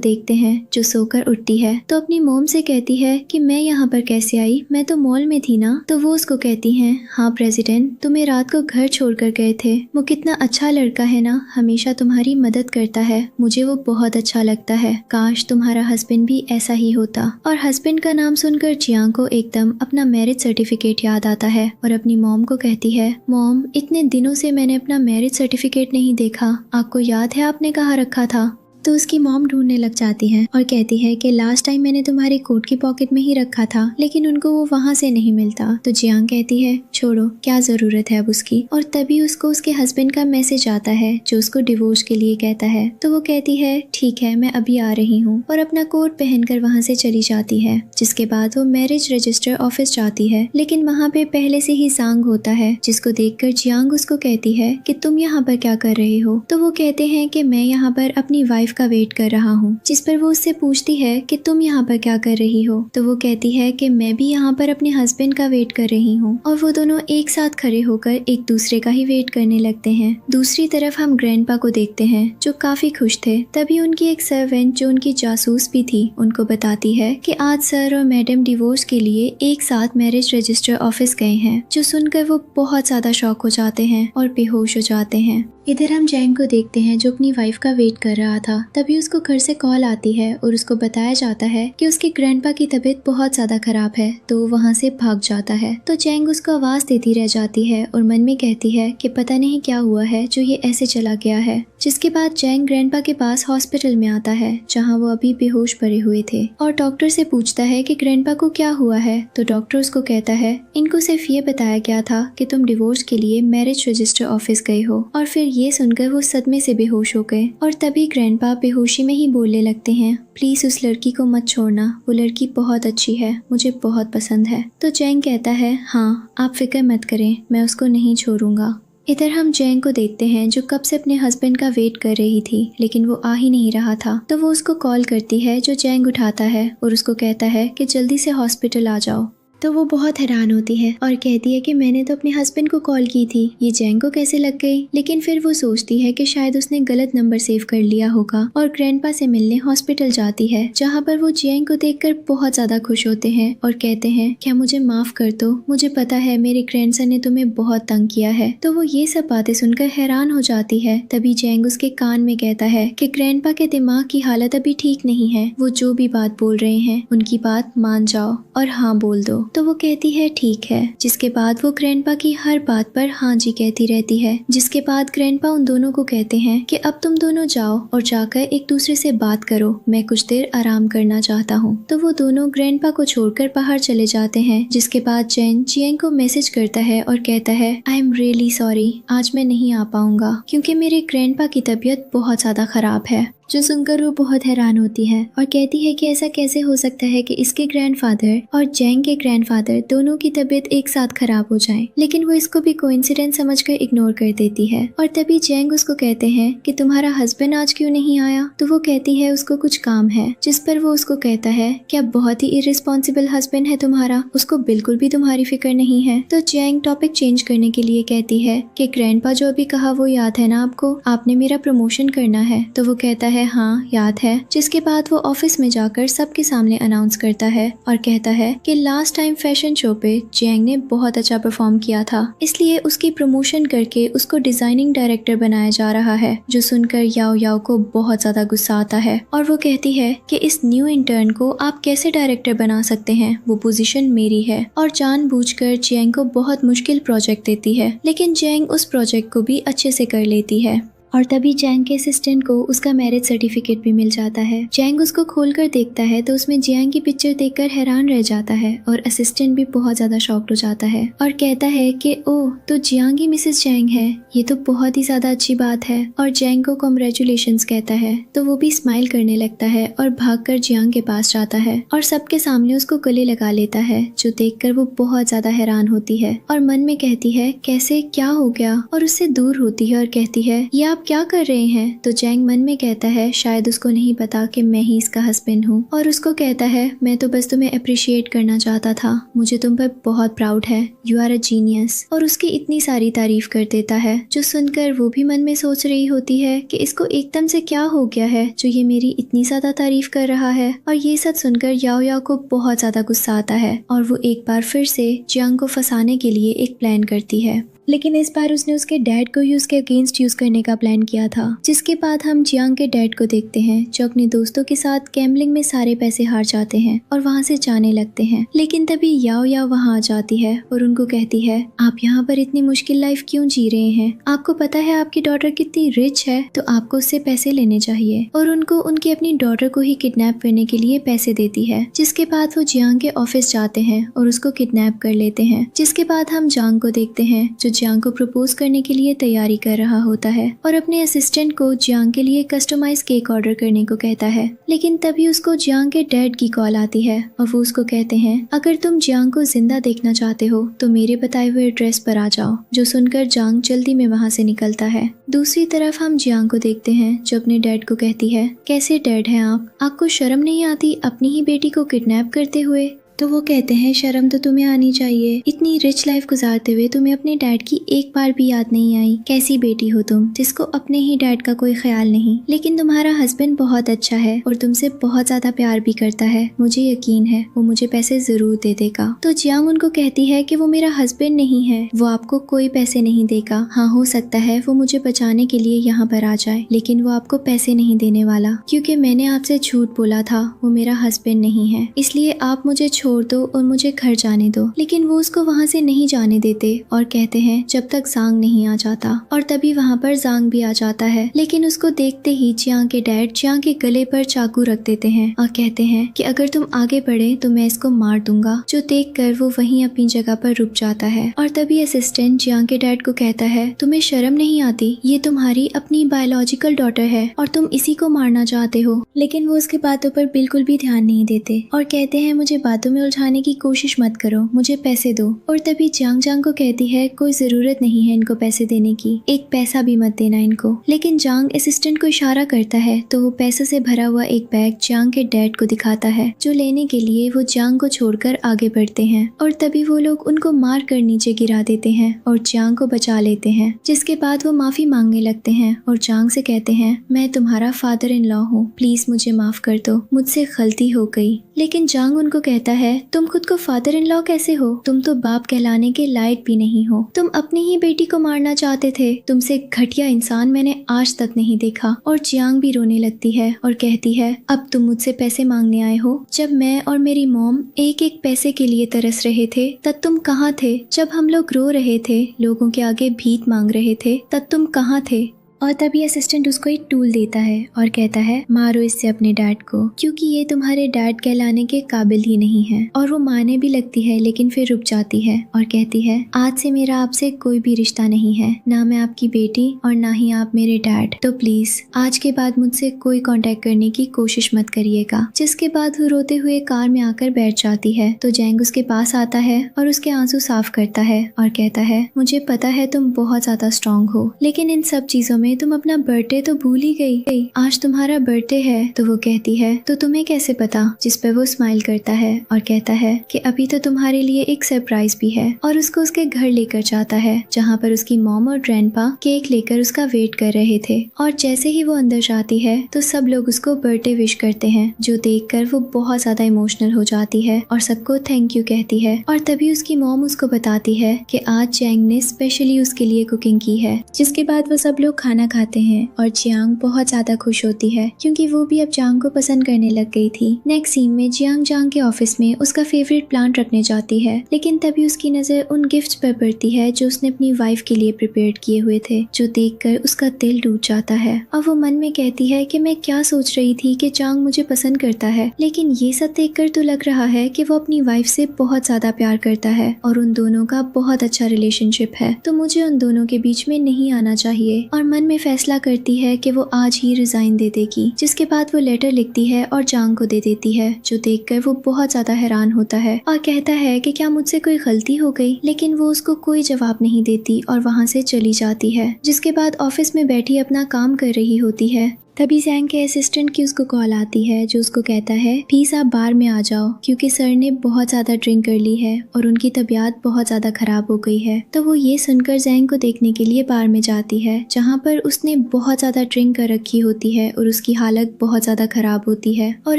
S1: देखते हैं जो सोकर उठती है तो अपनी मोम से कहती है कि मैं यहाँ पर कैसे आई, मैं तो मॉल में थी ना। तो वो उसको कहती हैं हाँ प्रेसिडेंट तुम्हें रात को घर छोड़कर गए थे, वो कितना अच्छा लड़का है ना, हमेशा तुम्हारी मदद करता है, मुझे वो बहुत अच्छा लगता है, काश तुम्हारा हस्बैंड भी ऐसा ही होता। और हस्बैंड का नाम सुनकर जियांग को एकदम अपना मैरिज सर्टिफिकेट याद आता है और अपनी मॉम को कहती है मॉम इतने दिनों से मैंने अपना मैरिज सर्टिफिकेट नहीं देखा, आपको याद है आपने कहाँ रखा था। तो उसकी मॉम ढूंढने लग जाती है और कहती है कि लास्ट टाइम मैंने तुम्हारे कोट की पॉकेट में ही रखा था, लेकिन उनको वो वहाँ से नहीं मिलता। तो जियांग कहती है छोड़ो क्या जरूरत है अब उसकी। और तभी उसको उसके हस्बैंड का मैसेज आता है जो उसको डिवोर्स के लिए कहता है। तो वो कहती है ठीक है मैं अभी आ रही हूँ, और अपना कोट पहनकर वहाँ से चली जाती है। जिसके बाद वो मैरिज रजिस्टर ऑफिस जाती है, लेकिन वहाँ पे पहले से ही सांग होता है, जिसको देखकर जियांग उसको कहती है कि तुम यहाँ पर क्या कर रहे हो। तो वो कहते हैं कि मैं यहाँ पर अपनी वाइफ का वेट कर रहा हूँ। जिस पर वो उससे पूछती है कि तुम यहाँ पर क्या कर रही हो। तो वो कहती है कि मैं भी यहाँ पर अपने हस्बैंड का वेट कर रही हूँ। और वो दोनों एक साथ खड़े होकर एक दूसरे का ही वेट करने लगते हैं। दूसरी तरफ हम ग्रैंडपा को देखते हैं जो काफी खुश थे। तभी उनकी एक सर्वेंट जो उनकी जासूस भी थी उनको बताती है कि आज सर और मैडम डिवोर्स के लिए एक साथ मैरिज रजिस्टर ऑफिस गए हैं। जो सुनकर वो बहुत ज्यादा शॉक हो जाते हैं और बेहोश हो जाते हैं। इधर हम जैंग को देखते हैं जो अपनी वाइफ का वेट कर रहा था था तभी उसको घर से कॉल आती है और उसको बताया जाता है कि उसके ग्रैंडपा की तबीयत बहुत ज्यादा खराब है, तो वो वहाँ से भाग जाता है। तो चैंग उसको आवाज देती रह जाती है और मन में कहती है कि पता नहीं क्या हुआ है जो ये ऐसे चला गया है। जिसके बाद चैंग ग्रैंडपा के पास हॉस्पिटल में आता है जहाँ वो अभी बेहोश पड़े हुए थे और डॉक्टर से पूछता है कि ग्रैंडपा को क्या हुआ है। तो डॉक्टर उसको कहता है इनको सिर्फ ये बताया गया था कि तुम डिवोर्स के लिए मैरिज रजिस्टर ऑफिस गए हो। और फिर ये सुनकर वो सदमे से बेहोश हो गए और तभी ग्रैंडपा बेहोशी में ही बोलने लगते हैं, प्लीज उस लड़की को मत छोड़ना, वो लड़की बहुत अच्छी है, मुझे बहुत पसंद है। तो चैंग कहता है हाँ आप फिक्र मत करें, मैं उसको नहीं छोड़ूंगा। इधर हम जैंग को देखते हैं जो कब से अपने हस्बैंड का वेट कर रही थी लेकिन वो आ ही नहीं रहा था। तो वो उसको कॉल करती है जो जैंग उठाता है और उसको कहता है कि जल्दी से हॉस्पिटल आ जाओ। तो वो बहुत हैरान होती है और कहती है कि मैंने तो अपने हस्बैंड को कॉल की थी, ये जैंग को कैसे लग गई। लेकिन फिर वो सोचती है कि शायद उसने गलत नंबर सेव कर लिया होगा और ग्रैंडपा से मिलने हॉस्पिटल जाती है जहाँ पर वो जैंग को देखकर बहुत ज्यादा खुश होते हैं और कहते हैं क्या मुझे माफ कर दो, मुझे पता है मेरे ग्रैंडसन ने तुम्हें बहुत तंग किया है। तो वो ये सब बातें सुनकर हैरान हो जाती है। तभी जैंग उसके कान में कहता है कि ग्रैंडपा के दिमाग की हालत अभी ठीक नहीं है, वो जो भी बात बोल रहे हैं उनकी बात मान जाओ और हाँ बोल दो। तो वो कहती है ठीक है। जिसके बाद वो ग्रैंडपा की हर बात पर हाँ जी कहती रहती है। जिसके बाद ग्रैंडपा उन दोनों को कहते हैं कि अब तुम दोनों जाओ और जाकर एक दूसरे से बात करो, मैं कुछ देर आराम करना चाहता हूँ। तो वो दोनों ग्रैंडपा को छोड़कर बाहर चले जाते हैं। जिसके बाद जैन जियांग को मैसेज करता है और कहता है आई एम रियली सॉरी, आज मैं नहीं आ पाऊंगा क्योंकि मेरे ग्रैंडपा की तबीयत बहुत ज्यादा खराब है। जो सुनकर वो बहुत हैरान होती है और कहती है कि ऐसा कैसे हो सकता है कि इसके ग्रैंडफादर और जैंग के ग्रैंडफादर दोनों की तबीयत एक साथ खराब हो जाए। लेकिन वो इसको भी कोइंसिडेंस समझकर इग्नोर कर देती है। और तभी जैंग उसको कहते हैं कि तुम्हारा हस्बैंड आज क्यों नहीं आया। तो वो कहती है उसको कुछ काम है। जिस पर वो उसको कहता है क्या बहुत ही इर्रिस्पॉन्सिबल हस्बैंड है तुम्हारा, उसको बिल्कुल भी तुम्हारी फिक्र नहीं है। तो जैंग टॉपिक चेंज करने के लिए कहती है कि ग्रैंडपा जो अभी कहा वो याद है ना आपको, आपने मेरा प्रमोशन करना है। तो वो कहता है हाँ याद है। जिसके बाद वो ऑफिस में जाकर सबके सामने अनाउंस करता है और कहता है कि लास्ट टाइम फैशन शो पे जैंग ने बहुत अच्छा परफॉर्म किया था, इसलिए उसकी प्रमोशन करके उसको डिजाइनिंग डायरेक्टर बनाया जा रहा है। जो सुनकर याओ याओ को बहुत ज्यादा गुस्सा आता है और वो कहती है कि इस न्यू इंटर्न को आप कैसे डायरेक्टर बना सकते हैं, वो पोजीशन मेरी है। और जानबूझकर जैंग को बहुत मुश्किल प्रोजेक्ट देती है लेकिन जैंग उस प्रोजेक्ट को भी अच्छे से कर लेती है। और तभी जैंग के असिस्टेंट को उसका मैरिज सर्टिफिकेट भी मिल जाता है। जैंग उसको खोलकर देखता है तो उसमें जियांग की पिक्चर देखकर हैरान रह जाता है और असिस्टेंट भी बहुत ज्यादा शॉक्ड हो जाता है और कहता है कि ओह तो जियांग ही मिसेस जैंग है, ये तो बहुत ही ज्यादा अच्छी बात है। और जैंग को कॉन्ग्रेचुलेशंस कहता है तो वो भी स्माइल करने लगता है और भागकर जियांग के पास जाता है और सबके सामने उसको गले लगा लेता है। जो देखकर वो बहुत ज्यादा हैरान होती है और मन में कहती है कैसे, क्या हो गया, और उससे दूर होती है और कहती है ये आप क्या कर रहे हैं। तो जैंग मन में कहता है शायद उसको नहीं पता कि मैं ही इसका हस्बैंड हूँ और उसको कहता है मैं तो बस तुम्हें अप्रिशिएट करना चाहता था, मुझे तुम पर बहुत प्राउड है, यू आर अ जीनियस। और उसकी इतनी सारी तारीफ कर देता है। जो सुनकर वो भी मन में सोच रही होती है कि इसको एकदम से क्या हो गया है जो ये मेरी इतनी ज्यादा तारीफ कर रहा है। और ये सब सुनकर याओ याओ को बहुत ज्यादा गुस्सा आता है और वो एक बार फिर से जियांग को फंसाने के लिए एक प्लान करती है। लेकिन इस बार उसने उसके डैड को ही उसके अगेंस्ट यूज करने का प्लान किया था। जिसके बाद हम जियांग के डैड को देखते हैं जो अपने दोस्तों के साथ गैम्बलिंग में सारे पैसे हार जाते हैं और वहाँ से जाने लगते हैं। लेकिन तभी याओ याओ वहाँ आ जाती है और उनको कहती है आप यहाँ पर इतनी मुश्किल लाइफ क्यों जी रहे हैं, आपको पता है आपकी डॉटर कितनी रिच है, तो आपको उससे पैसे लेने चाहिए। और उनको उनकी अपनी डॉटर को ही किडनैप करने के लिए पैसे देती है। जिसके बाद वो जियांग के ऑफिस जाते हैं और उसको किडनैप कर लेते हैं। जिसके बाद हम जांग को देखते हैं जो जियांग को प्रपोज करने के लिए तैयारी कर रहा होता है और अपने असिस्टेंट को जियांग के लिए कस्टमाइज केक ऑर्डर करने को कहता है। लेकिन तभी उसको जियांग के डैड की कॉल आती है और वो उसको कहते हैं अगर तुम जियांग को जिंदा देखना चाहते हो तो मेरे बताए हुए एड्रेस पर आ जाओ। जो सुनकर जियांग जल्दी में वहाँ से निकलता है। दूसरी तरफ हम जियांग को देखते हैं जो अपने डैड को कहती है कैसे डैड हैं आप, आपको शर्म नहीं आती अपनी ही बेटी को किडनैप करते हुए। तो वो कहते हैं शर्म तो तुम्हें आनी चाहिए, इतनी रिच लाइफ गुजारते हुए तुम्हें अपने डैड की एक बार भी याद नहीं आई। कैसी बेटी हो तुम जिसको अपने ही डैड का कोई ख्याल नहीं। लेकिन तुम्हारा हस्बैंड बहुत अच्छा है और तुमसे बहुत ज्यादा प्यार भी करता है, मुझे यकीन है वो मुझे पैसे जरूर दे देगा। तो जियांग उनको कहती है कि वो मेरा हस्बैंड नहीं है, वो आपको कोई पैसे नहीं देगा। हाँ, हो सकता है वो मुझे बचाने के लिए यहाँ पर आ जाए, लेकिन वो आपको पैसे नहीं देने वाला, क्योंकि मैंने आपसे झूठ बोला था, वो मेरा हस्बैंड नहीं है। इसलिए आप मुझे छोड़ दो और मुझे घर जाने दो। लेकिन वो उसको वहाँ से नहीं जाने देते और कहते हैं जब तक जांग नहीं आ जाता। और तभी वहाँ पर जांग भी आ जाता है, लेकिन उसको देखते ही जियांग के डैड जियांग के गले पर चाकू रख देते हैं और कहते हैं कि अगर तुम आगे बढ़े तो मैं इसको मार दूंगा। जो देखकर वो वहीं अपनी जगह पर रुक जाता है। और तभी असिस्टेंट जियांग के डैड को कहता है तुम्हें शर्म नहीं आती, ये तुम्हारी अपनी बायोलॉजिकल डॉटर है और तुम इसी को मारना चाहते हो। लेकिन वो उसकी बातों पर बिल्कुल भी ध्यान नहीं देते और कहते हैं मुझे बातों में उलझाने की कोशिश मत करो, मुझे पैसे दो। और तभी जियांग जांग को कहती है कोई जरूरत नहीं है इनको पैसे देने की, एक पैसा भी मत देना इनको। लेकिन जांग असिस्टेंट को इशारा करता है तो वो पैसों से भरा हुआ एक बैग जियांग के डैड को दिखाता है, जो लेने के लिए वो जियांग को छोड़कर आगे बढ़ते हैं। और तभी वो लोग उनको मार कर नीचे गिरा देते हैं और जियांग को बचा लेते हैं, जिसके बाद वो माफी मांगने लगते हैं और जियांग से कहते हैं मैं तुम्हारा फादर इन लॉ हूँ, प्लीज मुझे माफ कर दो, मुझसे गलती हो गई। लेकिन जांग उनको कहता है तुम खुद को फादर इन लॉ कैसे हो, तुम तो बाप कहलाने के लायक भी नहीं हो, तुम अपनी ही बेटी को मारना चाहते थे, तुमसे घटिया इंसान मैंने आज तक नहीं देखा। और जियांग भी रोने लगती है और कहती है अब तुम मुझसे पैसे मांगने आए हो, जब मैं और मेरी मॉम एक एक पैसे के लिए तरस रहे थे तब तुम कहाँ थे, जब हम लोग रो रहे थे, लोगों के आगे भीख मांग रहे थे, तब तुम कहाँ थे। और तभी असिस्टेंट उसको एक टूल देता है और कहता है मारो इससे अपने डैड को, क्योंकि ये तुम्हारे डैड कहलाने के काबिल ही नहीं है। और वो मारने भी लगती है लेकिन फिर रुक जाती है और कहती है आज से मेरा आपसे कोई भी रिश्ता नहीं है, ना मैं आपकी बेटी और ना ही आप मेरे डैड, तो प्लीज आज के बाद मुझसे कोई कांटेक्ट करने की कोशिश मत करिएगा। जिसके बाद वो रोते हुए कार में आकर बैठ जाती है तो जैंग उसके पास आता है और उसके आंसू साफ करता है और कहता है मुझे पता है तुम बहुत ज्यादा स्ट्रॉन्ग हो, लेकिन इन सब चीजों में तुम अपना बर्थडे तो भूल ही गई, आज तुम्हारा बर्थडे है। तो वो कहती है तो तुम्हें कैसे पता, जिस पर वो स्माइल करता है और कहता है कि अभी तो तुम्हारे लिए एक सरप्राइज भी है। और उसको उसके घर लेकर जाता है जहाँ पर उसकी मॉम और ग्रैंडपा केक लेकर उसका वेट कर रहे थे। और जैसे ही वो अंदर जाती है तो सब लोग उसको बर्थडे विश करते हैं, जो देखकर वो बहुत ज्यादा इमोशनल हो जाती है और सबको थैंक यू कहती है। और तभी उसकी मॉम उसको बताती है कि आज जैंग ने स्पेशली उसके लिए कुकिंग की है। जिसके बाद वो सब लोग खाना खाते हैं और जियांग बहुत ज्यादा खुश होती है क्योंकि वो भी अब जांग को पसंद करने लग गई थी। नेक्स्ट सीन में जियांग जांग के ऑफिस में उसका फेवरेट प्लांट रखने जाती है, लेकिन तभी उसकी नजर उन गिफ्ट्स पर पड़ती है जो उसने अपनी वाइफ के लिए प्रिपेयर किए हुए थे, जो देखकर उसका दिल टूट जाता है। और वो मन में कहती है कि मैं क्या सोच रही थी कि जांग मुझे पसंद करता है, लेकिन ये सब देखकर तो लग रहा है कि वो अपनी वाइफ से बहुत ज्यादा प्यार करता है और उन दोनों का बहुत अच्छा रिलेशनशिप है, तो मुझे उन दोनों के बीच में नहीं आना चाहिए। और मन में फैसला करती है कि वो आज ही रिजाइन दे देगी। जिसके बाद वो लेटर लिखती है और जांग को दे देती है, जो देखकर वो बहुत ज्यादा हैरान होता है और कहता है कि क्या मुझसे कोई गलती हो गई, लेकिन वो उसको कोई जवाब नहीं देती और वहाँ से चली जाती है। जिसके बाद ऑफिस में बैठी अपना काम कर रही होती है। तभी जैंग के असिस्टेंट की उसको कॉल आती है, जो उसको कहता है प्लीज आप बार में आ जाओ क्योंकि सर ने बहुत ज्यादा ड्रिंक कर ली है और उनकी तबीयत बहुत ज्यादा खराब हो गई है। तो वो ये सुनकर जैंग को देखने के लिए बार में जाती है, जहाँ पर उसने बहुत ज्यादा ड्रिंक कर रखी होती है और उसकी हालत बहुत ज्यादा खराब होती है। और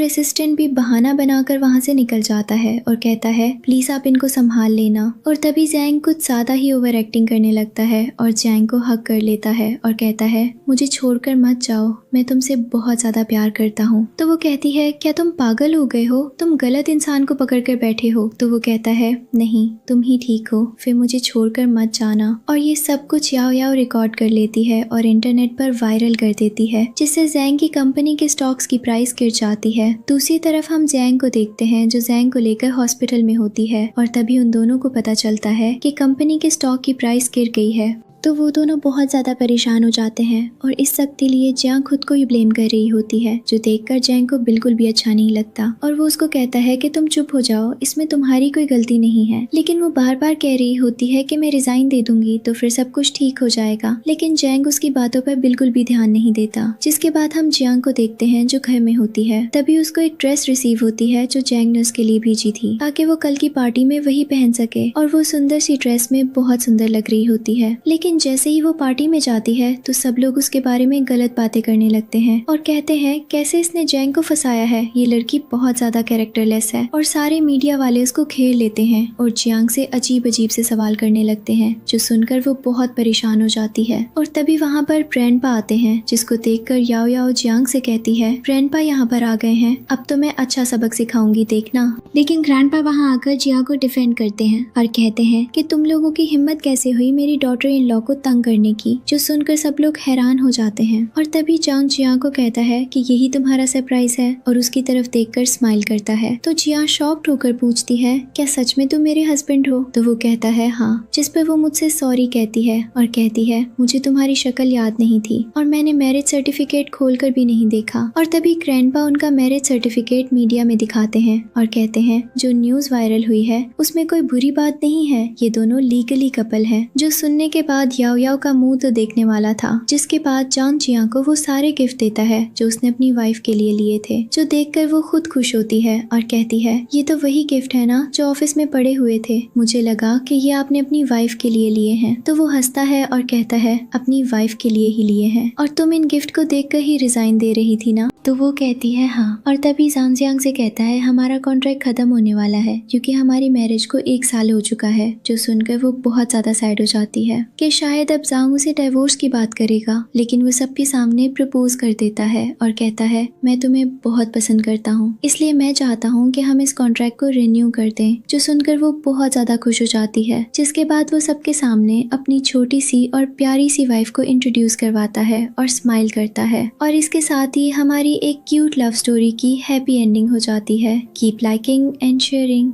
S1: असिस्टेंट भी बहाना बनाकर वहाँ से निकल जाता है और कहता है प्लीज आप इनको संभाल लेना। और तभी जैंग कुछ ज्यादा ही ओवर एक्टिंग करने लगता है और जैंग को हक कर लेता है और कहता है मुझे छोड़कर मत जाओ, मैं तुमसे बहुत ज्यादा प्यार करता हूँ। तो वो कहती है क्या तुम पागल हो गए हो, तुम गलत इंसान को पकड़ कर बैठे हो। तो वो कहता है नहीं, तुम ही ठीक हो, फिर मुझे छोड़कर मत जाना। और ये सब कुछ याव याव रिकॉर्ड कर लेती है और इंटरनेट पर वायरल कर देती है, जिससे जैंग की कंपनी के स्टॉक्स की प्राइस गिर जाती है। दूसरी तरफ हम जैंग को देखते हैं जो जैंग को लेकर हॉस्पिटल में होती है और तभी उन दोनों को पता चलता है कि कंपनी के स्टॉक की प्राइस गिर गई है। तो वो दोनों बहुत ज्यादा परेशान हो जाते हैं और इस सब के लिए जियांग खुद को ही ब्लेम कर रही होती है, जो देखकर जियांग को बिल्कुल भी अच्छा नहीं लगता और वो उसको कहता है कि तुम चुप हो जाओ, इसमें तुम्हारी कोई गलती नहीं है। लेकिन वो बार बार कह रही होती है कि मैं रिजाइन दे दूंगी तो फिर सब कुछ ठीक हो जाएगा, लेकिन जियांग उसकी बातों पर बिल्कुल भी ध्यान नहीं देता। जिसके बाद हम जियांग को देखते हैं जो घर में होती है। तभी उसको एक ड्रेस रिसीव होती है जो जियांग ने उसके लिए भेजी थी ताकि वो कल की पार्टी में वही पहन सके और वो सुंदर सी ड्रेस में बहुत सुंदर लग रही होती है। लेकिन जैसे ही वो पार्टी में जाती है तो सब लोग उसके बारे में गलत बातें करने लगते हैं और कहते हैं कैसे इसने जियांग को फंसाया है, ये लड़की बहुत ज्यादा कैरेक्टरलेस है। और सारे मीडिया वाले उसको घेर लेते हैं और जियांग से अजीब अजीब से सवाल करने लगते हैं, जो सुनकर वो बहुत परेशान हो जाती है। और तभी वहाँ पर ग्रैंडपा आते हैं, जिसको देखकर याओ याओ जियांग से कहती है ग्रैंडपा यहाँ पर आ गए हैं, अब तो मैं अच्छा सबक सिखाऊंगी देखना। लेकिन ग्रैंडपा वहाँ आकर जियांग को डिफेंड करते हैं और कहते हैं कि तुम लोगों की हिम्मत कैसे हुई मेरी डॉटर इन लॉ को तंग करने की, जो सुनकर सब लोग हैरान हो जाते हैं। और तभी चांग जियांग को कहता है कि यही तुम्हारा सरप्राइज है और उसकी तरफ देखकर स्माइल करता है। तो जियांग शॉक्ड होकर पूछती है क्या सच में तुम मेरे हस्बैंड हो? तो वो कहता है हाँ, जिस पर वो मुझसे सॉरी कहती है और कहती है मुझे तुम्हारी शक्ल याद नहीं थी और मैंने मैरिज सर्टिफिकेट खोलकर भी नहीं देखा। और तभी ग्रैंडपा उनका मैरिज सर्टिफिकेट मीडिया में दिखाते हैं और कहते हैं जो न्यूज वायरल हुई है उसमें कोई बुरी बात नहीं है, ये दोनों लीगली कपल है। जो सुनने के बाद याओ याओ का मुंह तो देखने वाला था। जिसके बाद चांग जियांग को वो सारे गिफ्ट देता है जो उसने अपनी वाइफ के लिए लिए थे, जो देखकर वो खुद खुश होती है और कहती है ये तो वही गिफ्ट है ना जो ऑफिस में पड़े हुए थे, मुझे लगा कि ये आपने अपनी वाइफ के लिए लिए हैं। तो वो हंसता है और कहता है अपनी वाइफ के लिए ही लिए हैं और तुम इन गिफ्ट को देखकर ही रिजाइन दे रही थी ना? तो वो कहती है हाँ। और तभी जांग जियांग से कहता है हमारा कॉन्ट्रैक्ट खत्म होने वाला है क्योंकि हमारी मैरिज को 1 साल हो चुका है। जो सुनकर वो बहुत ज्यादा सैड हो जाती है कि शायद अब जांग उसे डिवोर्स की बात करेगा, लेकिन वो सबके सामने प्रपोज कर देता है और कहता है मैं तुम्हें बहुत पसंद करता हूँ, इसलिए मैं चाहता हूँ कि हम इस कॉन्ट्रैक्ट को रिन्यू कर दें। जो सुनकर वो बहुत ज्यादा खुश हो जाती है। जिसके बाद वो सबके सामने अपनी छोटी सी और प्यारी सी वाइफ को इंट्रोड्यूस करवाता है और स्माइल करता है। और इसके साथ ही हमारी एक क्यूट लव स्टोरी की हैप्पी एंडिंग हो जाती है। Keep liking and sharing.